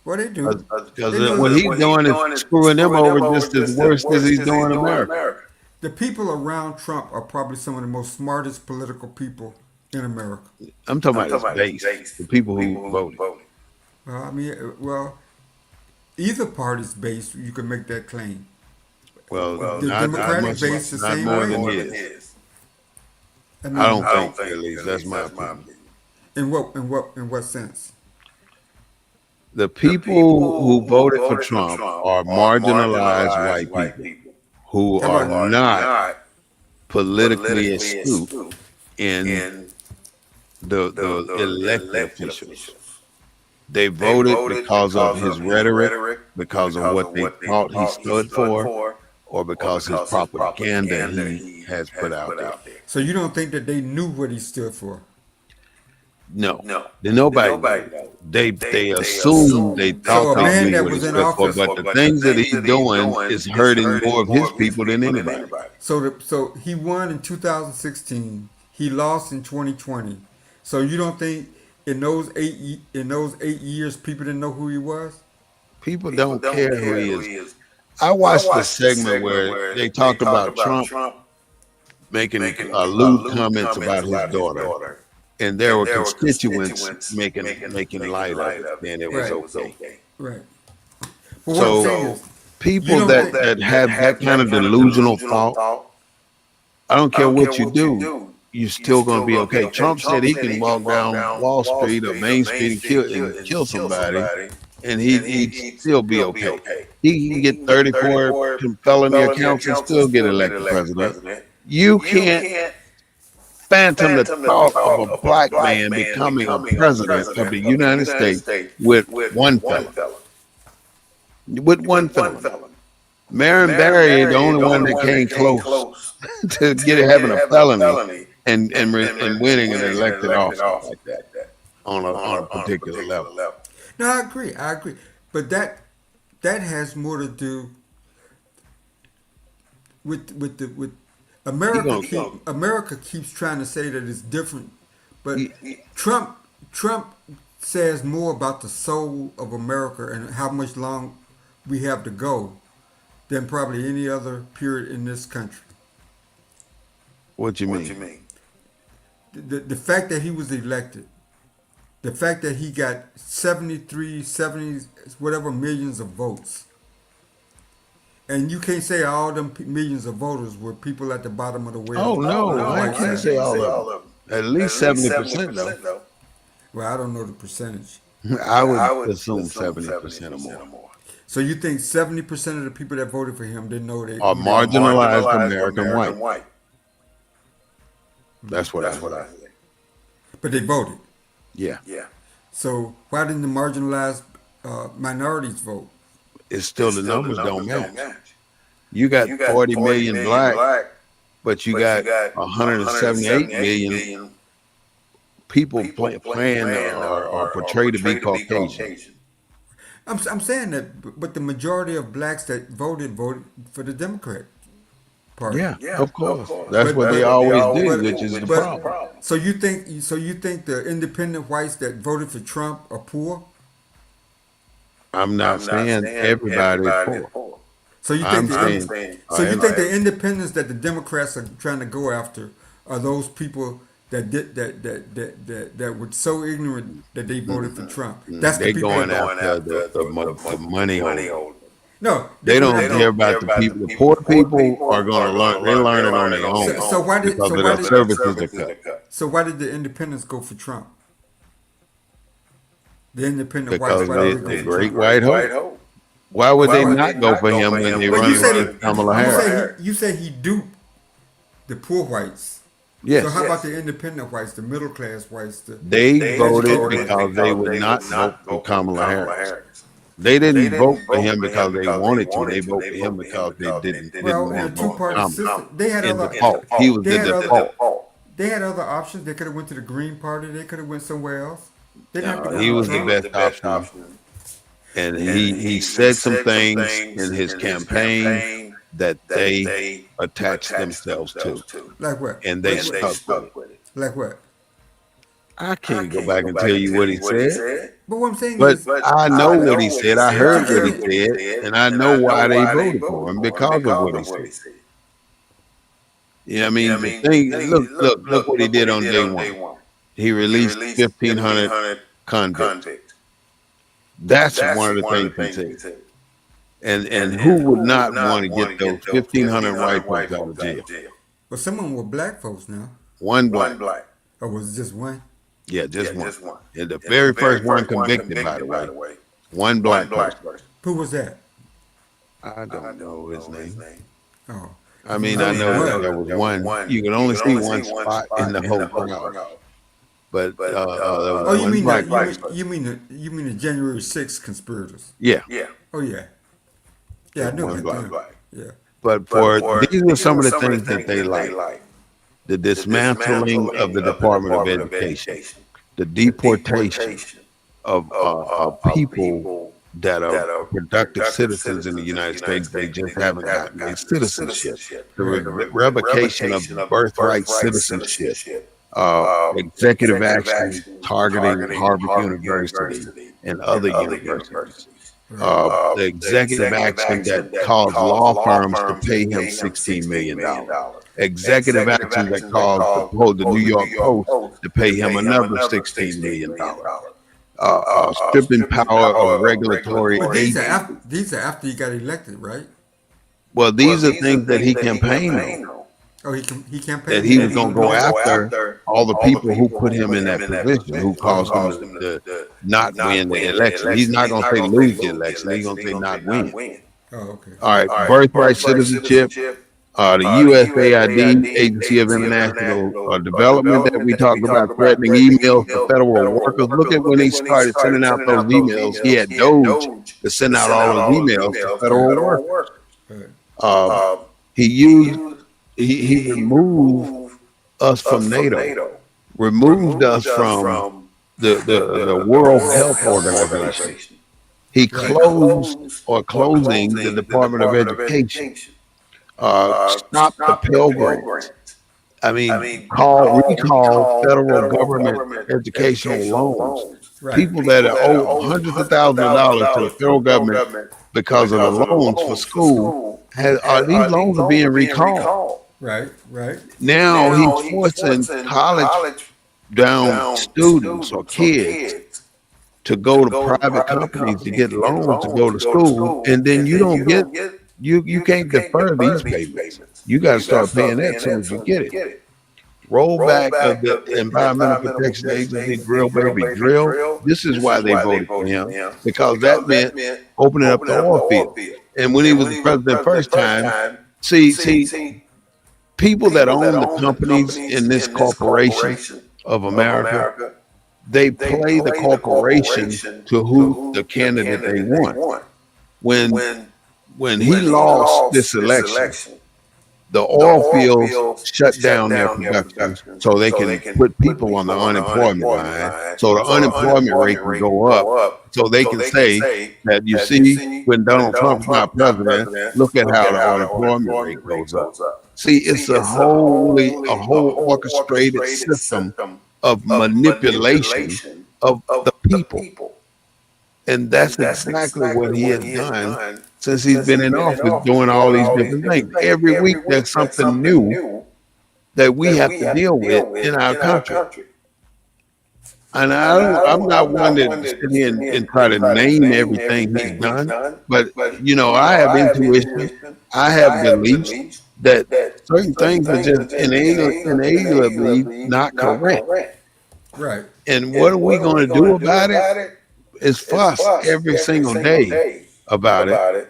Well, they do. Because what he's doing is screwing them over just as worse as he's doing America. The people around Trump are probably some of the most smartest political people in America. I'm talking about his base, the people who voted. I mean, well, either party's base, you can make that claim. Well, The not Democratic much, base the not same more way. than his. I I mean, don't think, at least that's my opinion. in what sense? The people who voted for Trump are marginalized white people who How are about not politically astute in the elected officials. They voted because of his rhetoric, because of what they thought he stood for, or because his propaganda he has put out there. so you don't think that they knew what he stood for? No, then nobody knew. They assumed they So thought a they man knew that what he was in stood for, office, but the things that he's doing is hurting more of his people than anybody. so he won in 2016. He lost in 2020. So you don't think in those 8 years people didn't know who he was? People don't care who he is. I watched the segment where they talked about Trump making lewd comments about his daughter, and there were constituents making light of it, and it was Right. okay. Right. But what I'm saying So is, you people don't that think have that kind of delusional thought, I don't care what you do, you're still going to be okay. Trump said he can walk down Wall Street or Main Street and kill somebody, and he'd still be okay. He can get 34 felony accounts and still get elected president. You can't phantom the thought of a black man becoming a president of the United States with one felon. With one felon. Marion Barry, the only one that came close to having a felony and winning an elected office like that on a particular level. no, I agree. I agree. But that has more to do with He gonna America keeps trying to say that it's different, but he- Trump says more about the soul of America and how much long we have to go than probably any other period in this country. what you mean? The fact that he was elected, the fact that he got 73, 70, whatever millions of votes, and you can't say all them millions of voters were people at the bottom of the well. Oh no, on the I white can't side. say all of them. At least 70% though. Well, I don't know the percentage. I would assume 70% or more So you think 70% of the people that voted for him didn't know are who they marginalized American white. That's what I think. but they voted. Yeah, So why didn't the marginalized minorities vote? it's still the numbers don't match. You got 40 million black, but you got 178 million people playing or portrayed to be Caucasian. I'm saying that, but the majority of blacks that voted for the Democrat Party. Yeah, of course. That's But- what they but- always but- do, which is the but- problem. So you think the independent whites that voted for Trump are poor? I'm not saying everybody is poor. So you I'm think saying so you think the independents that the Democrats are trying to go after are those people that were so ignorant that they voted for Trump? That's they the people going that- after the money holder. No, They don't care about the people. The poor people are going to learn. They learn it on their own So why did because so of why the did, services they cut. so why did the independents go for Trump? The independent Because whites. Why did the they go for great Trump? white hope. Why would they not go for him when they But run you said against Kamala Harris? you say he duped the poor whites. Yes, So how about the independent whites, the middle class whites? they voted because they would not vote for Kamala Harris. They didn't vote for him because they wanted to. They voted for him because they didn't Well, in want a to vote for two-party Kamala. system, they had In other default, he was they the had other- default. they had other options. They could have went to the Green Party. They could have went somewhere else. They didn't have to go He to was the Trump. best option, and he said some things in his campaign that they attached themselves to, Like what? and they Like stuck with it. Like what? I can't go back and tell you what he said, But what I'm saying but is, I know what he said. I heard what he said, and I know why they voted for him because of what he said. Yeah, I mean, the thing. Look what he did on day one. He released 1,500 convicts. That's one of the things he said. And who would not want to get those 1,500 white folks out of jail? But some of them were black folks now. One black. Or was it just one? Yeah, just one. And the very first one convicted, by the way, one black person. Who was that? I don't know his name. Oh. I mean, I know that there was one. You can only see one spot in the whole crowd. But there was Oh, you one mean black the, person. you mean the January 6th conspirators? Yeah. Oh yeah. Yeah, I know One about black. them. Yeah. But for these are some of the things that they like. The dismantling of the Department of Education, the deportation of people that are productive citizens in the United States. They just haven't gotten their citizenship. The revocation of birthright citizenship. Executive action targeting Harvard University and other universities. The executive action that caused law firms to pay him $16 million. Executive action that caused the New York Post to pay him another $16 million. Stripping power of regulatory But agencies. these are after he got elected, right? Well, these are things that he campaigned on. Oh, he campaigned. That he was going to go after all the people who put him in that position, who caused him to not win the election. He's not going to say lose the election. He's going to say not win. Oh, okay. All right, birthright citizenship, the USAID, Agency of International Development, that we talked about, threatening emails to federal workers. Look at when he started sending out those emails. He had Doge to send out all those emails to federal workers. He removed us from NATO, removed us from the World Health Organization. He closed or closing the Department of Education. Stopped the Pell Grants. I mean, recall federal government educational loans. Right. People that owe hundreds of thousands of dollars to the federal government because of the loans for school, these loans are being recalled. Right. Now he's forcing college down students or kids to go to private companies to get loans to go to school, and then you don't get you can't defer these payments. You got to start paying that as soon as you get it. Rollback of the Environmental Protection Agency drill, baby, drill. This is why they voted for him, because that meant opening up the oil field. And when he was the president first time, see, people that own the companies in this corporation of America, they play the corporation to who the candidate they want. When he lost this election, the oil fields shut down their production so they can put people on the unemployment line, so the unemployment rate can go up, so they can say that, you see, when Donald Trump's not president, look at how the unemployment rate goes up. See, it's a whole orchestrated system of manipulation of the people. And that's exactly what he has done since he's been in office, doing all these different things. Every week there's something new that we have to deal with in our country. And I'm not one to sit here and try to name everything he's done, but I have intuition, I have beliefs that certain things are just inalienably not correct. Right. And what are we going to do about it? It's fuss every single day about it.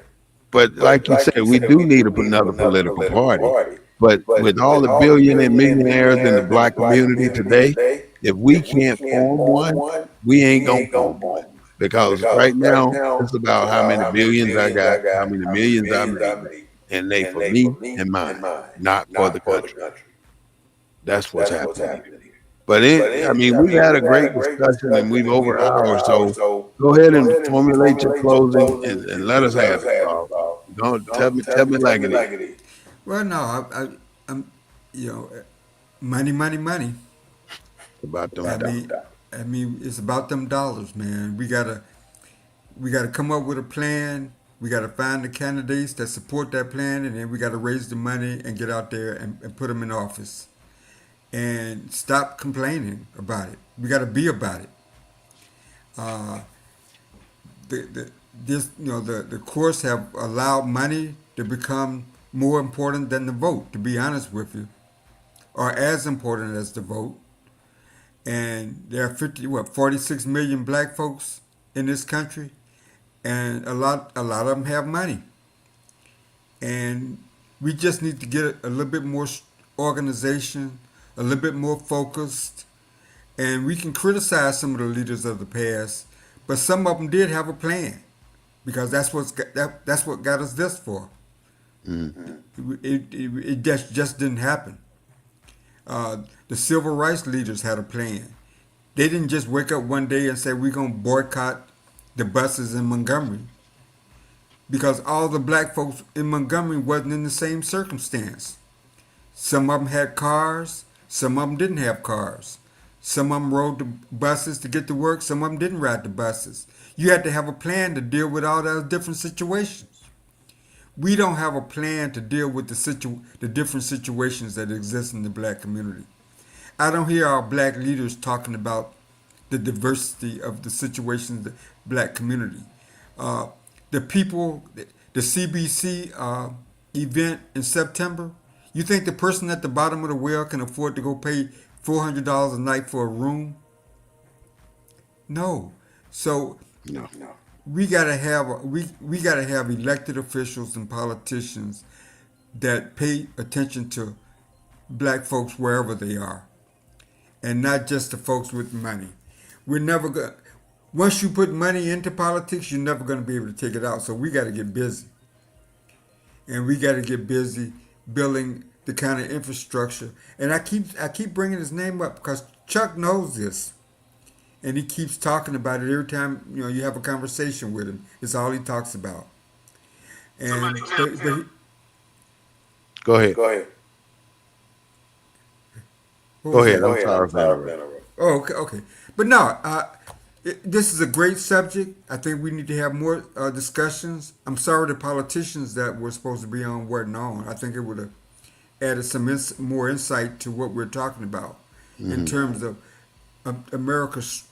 But like you said, we do need another political party. But with all the billionaire millionaires in the black community today, if we can't form one, we ain't gonna form one. Because right now it's about how many billions I got, how many millions I made, and they for me and mine, not for the country. That's what's happening here. But we had a great discussion, and we've over hours. So go ahead and formulate your closing and let us have it. Don't tell me like it is. Well, no, I'm money. About them. I mean, it's about them dollars, man. We gotta come up with a plan. We gotta find the candidates that support that plan, and then we gotta raise the money and get out there and put them in office. And stop complaining about it. We got to be about it. the this the courts have allowed money to become more important than the vote. To be honest with you, or as important as the vote. And there are 46 million black folks in this country, and a lot of them have money, and we just need to get a little bit more organization, a little bit more focused, and we can criticize some of the leaders of the past, but some of them did have a plan, because that's what got us this far. It just didn't happen. The civil rights leaders had a plan. They didn't just wake up one day and say we're gonna boycott the buses in Montgomery, because all the black folks in Montgomery wasn't in the same circumstance. Some of them had cars, some of them didn't have cars. Some of them rode the buses to get to work, some of them didn't ride the buses. You had to have a plan to deal with all those different situations. We don't have a plan to deal with the different situations that exist in the black community. I don't hear our black leaders talking about the diversity of the situations in the black community. The people, the CBC event in September, you think the person at the bottom of the well can afford to go pay $400 a night for a room? No. So No. we gotta have we gotta have elected officials and politicians that pay attention to black folks wherever they are, and not just the folks with money. We're never gonna Once you put money into politics, you're never gonna be able to take it out. So we gotta get busy, and we gotta get busy building the kind of infrastructure. And I keep bringing his name up because Chuck knows this. And he keeps talking about it every time you have a conversation with him. It's all he talks about. And Go ahead. what Go was ahead. that? I'm sorry for that. Oh, okay. But no, this is a great subject. I think we need to have more discussions. I'm sorry the politicians that were supposed to be on weren't on. I think it would have added some more insight to what we're talking about in terms of America's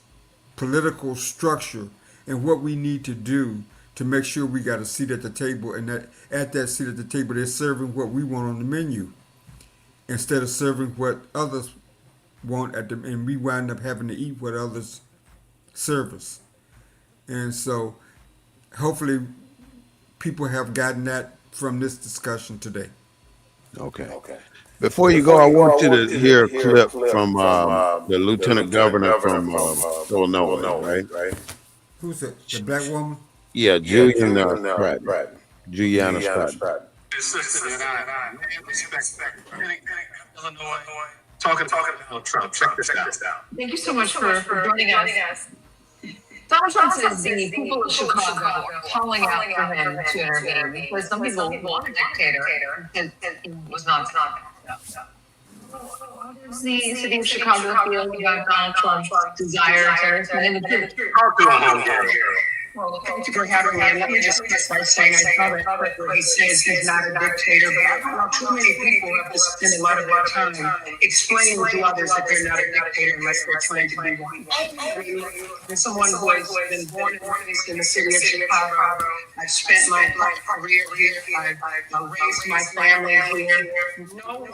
political structure and what we need to do to make sure we got a seat at the table, and that at that seat at the table they're serving what we want on the menu instead of serving what others want and we wind up having to eat what others serve us. And so hopefully people have gotten that from this discussion today. Okay. Before you go, I want you to hear a clip from the lieutenant governor from Illinois, right? Who's that? The black woman? Yeah, Julian Pratt. Juliana Pratt. Sister and I respect Illinois. Talking about Trump. Check this out. Thank you so much for joining us. Donald Trump says the people of Chicago are calling out for him to intervene because some people want a dictator and he was not. How does the city of Chicago feel about Donald Trump's desire to intervene? Well, thank you for having me. And let me just start by saying I saw that clip where he says he's not a dictator, but I know too many people have to spend a lot of their time explaining to others that they're not a dictator unless they're trying to be one. As someone who has been born and raised in the city of Chicago, I've spent my career here, I've raised my family here. No one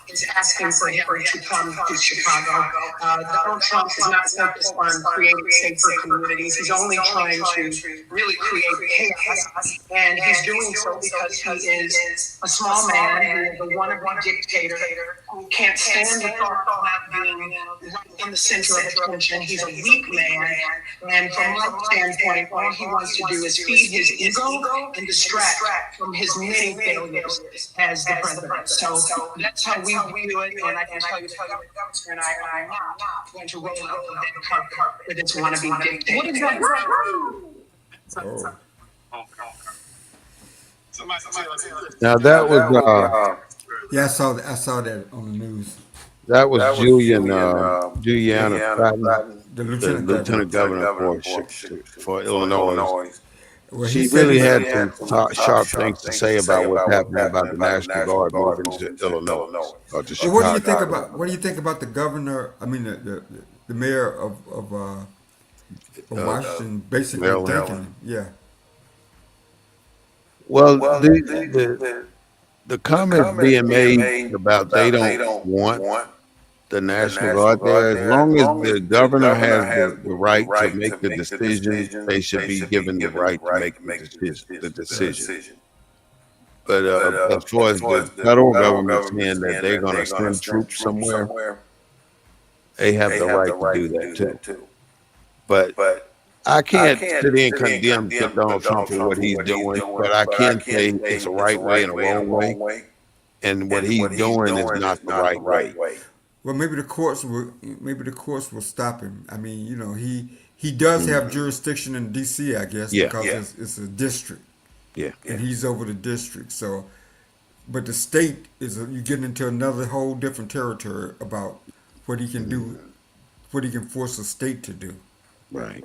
is asking for him to come to Chicago. Donald Trump is not focused on creating safer communities. He's only trying to really create chaos, and he's doing so because he is a small man who is a wannabe dictator who can't stand the thought of not being right in the center of attention. He's a weak man, and from my standpoint, all he wants to do is feed his ego and distract from his many failures as the president. So that's how we do it, and I can tell you, the governor and I are not going to roll out the red carpet with this wannabe dictator. What is that? Now that was Yeah, I saw that on the news. Juliana Pratt, The the lieutenant governor. governor for Illinois. Well, She he said really he- had some sharp things to say about what's happening about the National Guard moving to Illinois or to Well, what do you Chicago. think about the governor? I mean, the mayor of Or Washington basically Maryland. thanking him. Yeah. Well, the comments being made about they don't want the National Guard there, as long as the governor has the right to make the decision, they should be given the right to make the decision. But as far as the federal government saying that they're going to send troops somewhere, they have the right to do that too. But I can't sit there and condemn Donald Trump for what he's doing, but I can say it's a right way and a wrong way, and what he's doing is not the right way. Well, maybe the courts will stop him. I mean, you know, he does have jurisdiction in D.C. I guess Yeah. because it's a district. Yeah. And he's over the district. So, but the state you getting into another whole different territory about what he can do, what he can force a state to do. Right.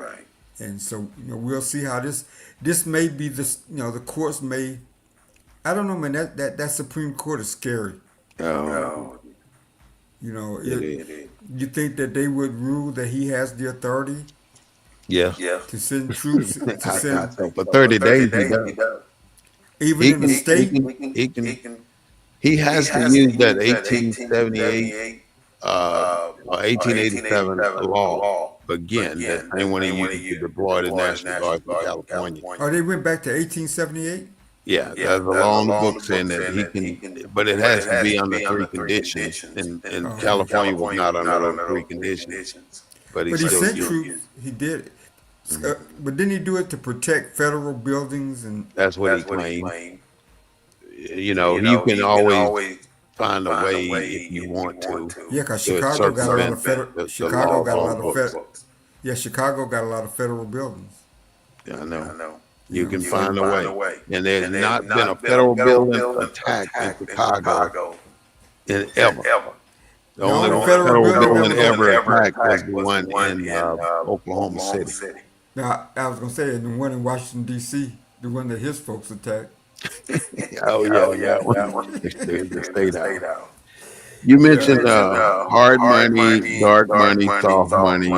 And so, you know, we'll see how this may be this. You know, the courts may. I don't know, man. That Supreme Court is scary. Oh, You know, it is. you think that they would rule that he has the authority Yeah. to send troops to I send think for 30 days he does. even He in the can, state. he has to use that 1878 or 1887 law again. That same one he used to deploy the National Guard to California. Oh, they went back to 1878. Yeah, there's a law in the book saying that he can, but it has to be under three conditions, and California was not under those three conditions. But he But he still sent used troops. it. He did it. But didn't he do it to protect federal buildings and? That's what he claimed. You know, you can always find a way if you want to. Yeah, because to Chicago got a lot of circumvent federal. the Chicago law got a on lot of books. federal. Yeah, Chicago got a lot of federal buildings. Yeah, I know. You can find a way. And there's not been a federal building attacked in Chicago in ever. The only federal building ever attacked was the one in Oklahoma City. Now, I was gonna say the one in Washington D.C., the one that his folks attacked. Oh yeah, that one. The State House. You mentioned hard money, dark money, soft money,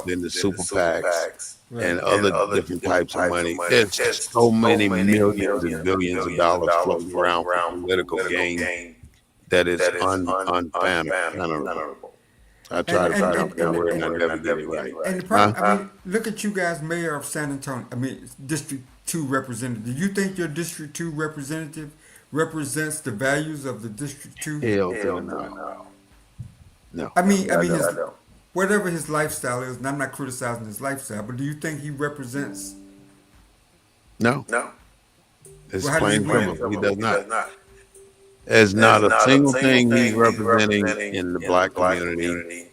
then the super PACs. And other different types of money. There's just so many millions and billions of dollars floating around for political gain that is unfathomable. I try to find out that word and I never get it right. And the problem, I mean, look at you guys, mayor of San Antonio. I mean, District 2 representative. Do you think your District 2 representative represents the values of the District 2? Hell no. No. I mean, whatever his lifestyle is, and I'm not criticizing his lifestyle, but do you think he represents? No. It's Well, how does plain he win? simple. He does not. There's not a single thing he's representing in the black community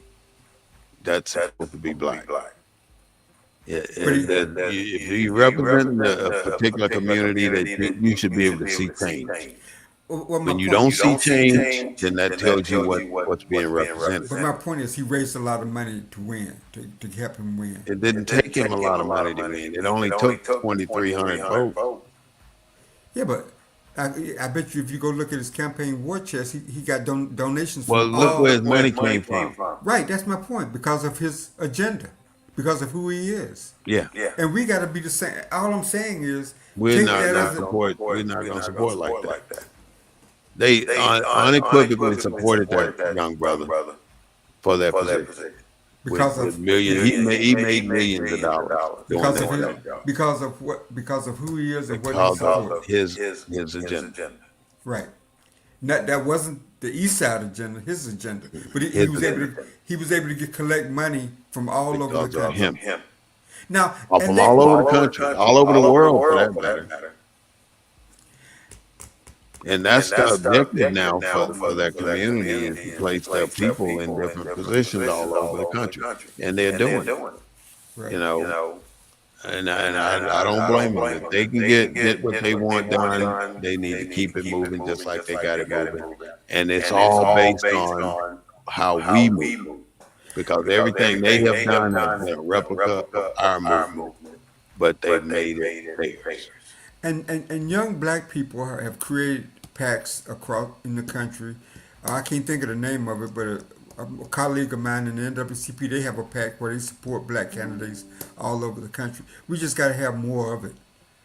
that's supposed to be black. If you represent a particular community, that you should be able to see change. Well, When you don't see change, then that tells you what's being represented. But my point is, he raised a lot of money to win, to help him win. It didn't take him a lot of money to win. It only took 2,300 votes. Yeah, but I bet you if you go look at his campaign war chest, he got donations Well, from look all. where his money came from. Right, that's my point. Because of his agenda, because of who he is, Yeah. and we got to be the same. All I'm saying is, We're take not that going as to a- support. We're not going to support like that. They unequivocally supported that young brother for that position. because With of millions, he made millions of dollars doing because of that. his, because of who he is and what he Because supports. of his agenda. Right. That wasn't the East Side agenda, his agenda. But he His was able agenda. to collect money from all over Because the of country. him. Now, Or and from they- all over the country, all over the world for that matter. And that's the objective now for that community is to place their people in different positions all over the country. And they're doing it, right. you know. And I don't blame them. If they can get what they want done, they need to keep it moving just like they got it moving. And it's all based on how we move. Because everything they have done has been a replica of our movement. But they've made it theirs. And young black people have created PACs across in the country. I can't think of the name of it, but a colleague of mine in the NAACP, they have a PAC where they support black candidates all over the country. We just got to have more of it,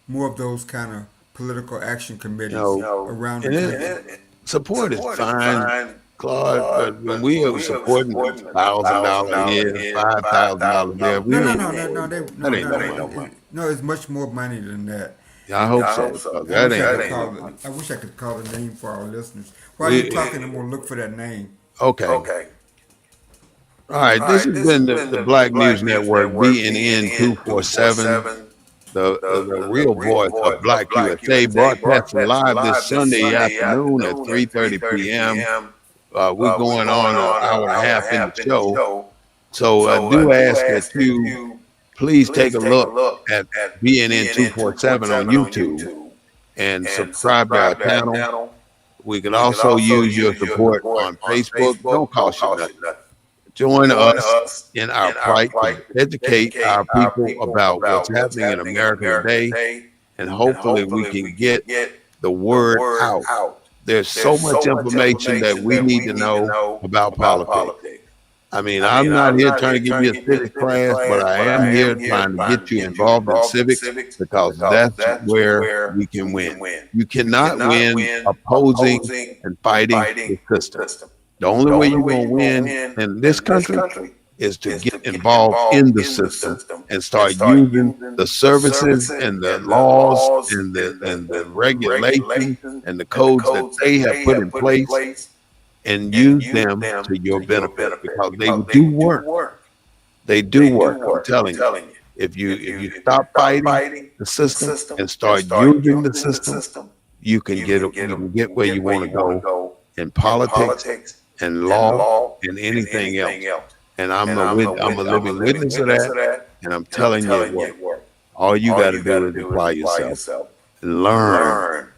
more of those kind of political action committees around the and country. support is fine, Claude, but when we are supporting $1,000 here, $5,000 there, we No, no, don't. no, no, no, That ain't no no, money. no. It's much more money than that. I hope so. 'Cause that ain't no money. I wish I could call the name for our listeners. While We- you're talking, I'm gonna look for that name. Okay. All right. This has been the Black News Network, BNN 247, the real voice of Black USA, broadcasting live this Sunday afternoon at 3:30 p.m. We're going on an hour and a half in the show. So I do ask that you please take a look at BNN 247 on YouTube and subscribe to our channel. We can also use your support on Facebook. Don't cost you nothing. Join us in our plight to educate our people about what's happening in America today, and hopefully we can get the word out. There's so much information that we need to know about politics. I mean, I'm not here trying to give you a civics class, but I am here trying to get you involved in civics because that's where we can win. You cannot win opposing and fighting the system. The only way you're going to win in this country is to get involved in the system and start using the services and the laws and the regulations and the codes that they have put in place and use them to your benefit because they do work. They do work. I'm telling you. If you stop fighting the system and start using the system, you can get where you want to go in politics and law and anything else. And I'm a living witness of that. And I'm telling you what, all you got to do is apply yourself and learn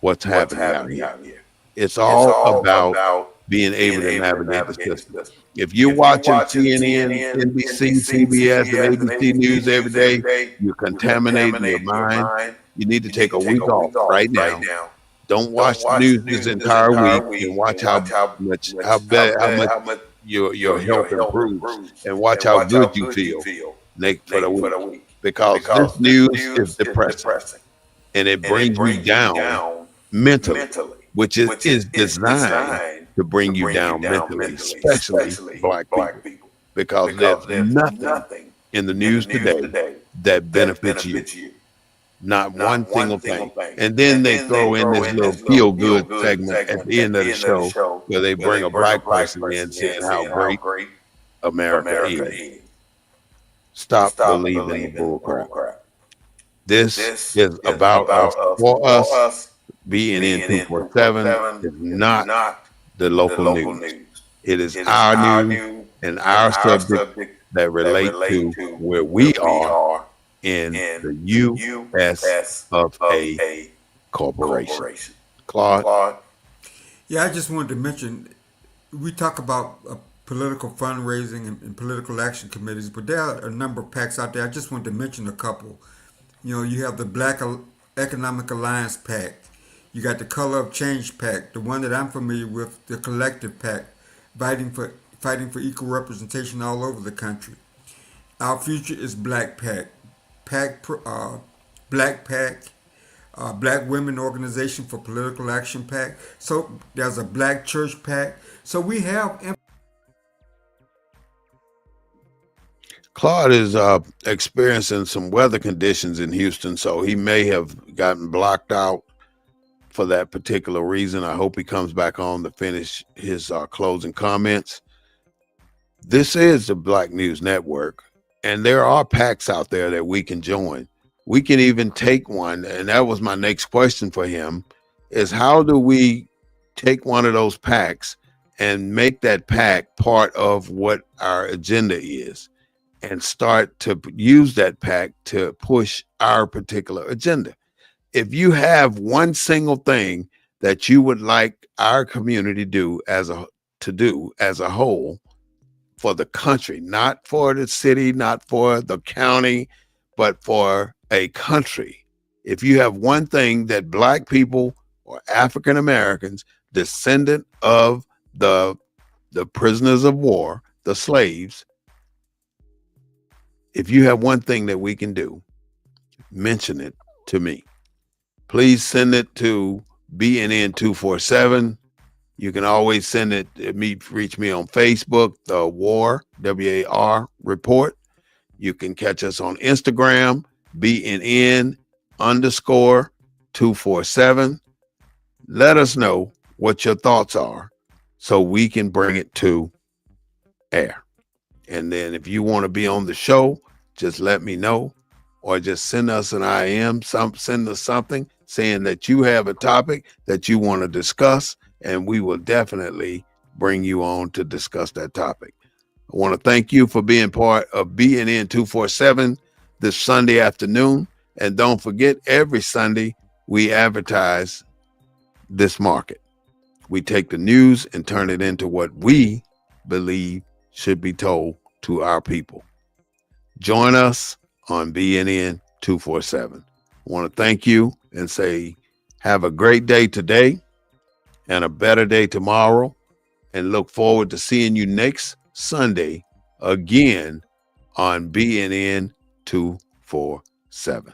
what's happening out here. It's all about being able to navigate the system. If you're watching CNN, NBC, CBS, and ABC News every day, you're contaminating your mind. You need to take a week off right now. Don't watch the news this entire week and watch how much your health improves and watch how good you feel for the week. Because this news is depressing and it brings you down mentally, which is designed to bring you down mentally, especially black people. Because there's nothing in the news today that benefits you. Not one single thing. And then they throw in this little feel-good segment at the end of the show where they bring a black person in saying how great America is. Stop believing the bullcrap. This is about us, for us. BNN 247 is not the local news. It is our news and our subject that relate to where we are in the U.S. of A corporation. Claude? Yeah, I just wanted to mention, we talk about political fundraising and political action committees, but there are a number of PACs out there. I just wanted to mention a couple. You know, you have the Black Economic Alliance PAC. You got the Color of Change PAC, the one that I'm familiar with, the Collective PAC, fighting for equal representation all over the country. Our Future is Black PAC. Black PAC, Black Women Organization for Political Action PAC. So there's a Black Church PAC. So we have. Claude is experiencing some weather conditions in Houston, so he may have gotten blocked out for that particular reason. I hope he comes back on to finish his closing comments. This is the Black News Network. And there are PACs out there that we can join. We can even take one. And that was my next question for him is how do we take one of those PACs and make that PAC part of what our agenda is and start to use that PAC to push our particular agenda? If you have one single thing that you would like our community to do as a whole, for the country, not for the city, not for the county, but for a country. If you have one thing that Black people or African Americans, descendant of the the prisoners of war, the slaves. If you have one thing that we can do, mention it to me. Please send it to BNN247. You can always send it, reach me on Facebook, the WAR, WAR report. You can catch us on Instagram, BNN_247. Let us know what your thoughts are so we can bring it to air. And then if you want to be on the show, just let me know, or just send us an IM, send us something saying that you have a topic that you want to discuss, and we will definitely bring you on to discuss that topic. I want to thank you for being part of BNN 247 this Sunday afternoon. And don't forget, every Sunday we advertise this market. We take the news and turn it into what we believe should be told to our people. Join us on BNN 247. I want to thank you and say, have a great day today and a better day tomorrow, and look forward to seeing you next Sunday again on BNN 247.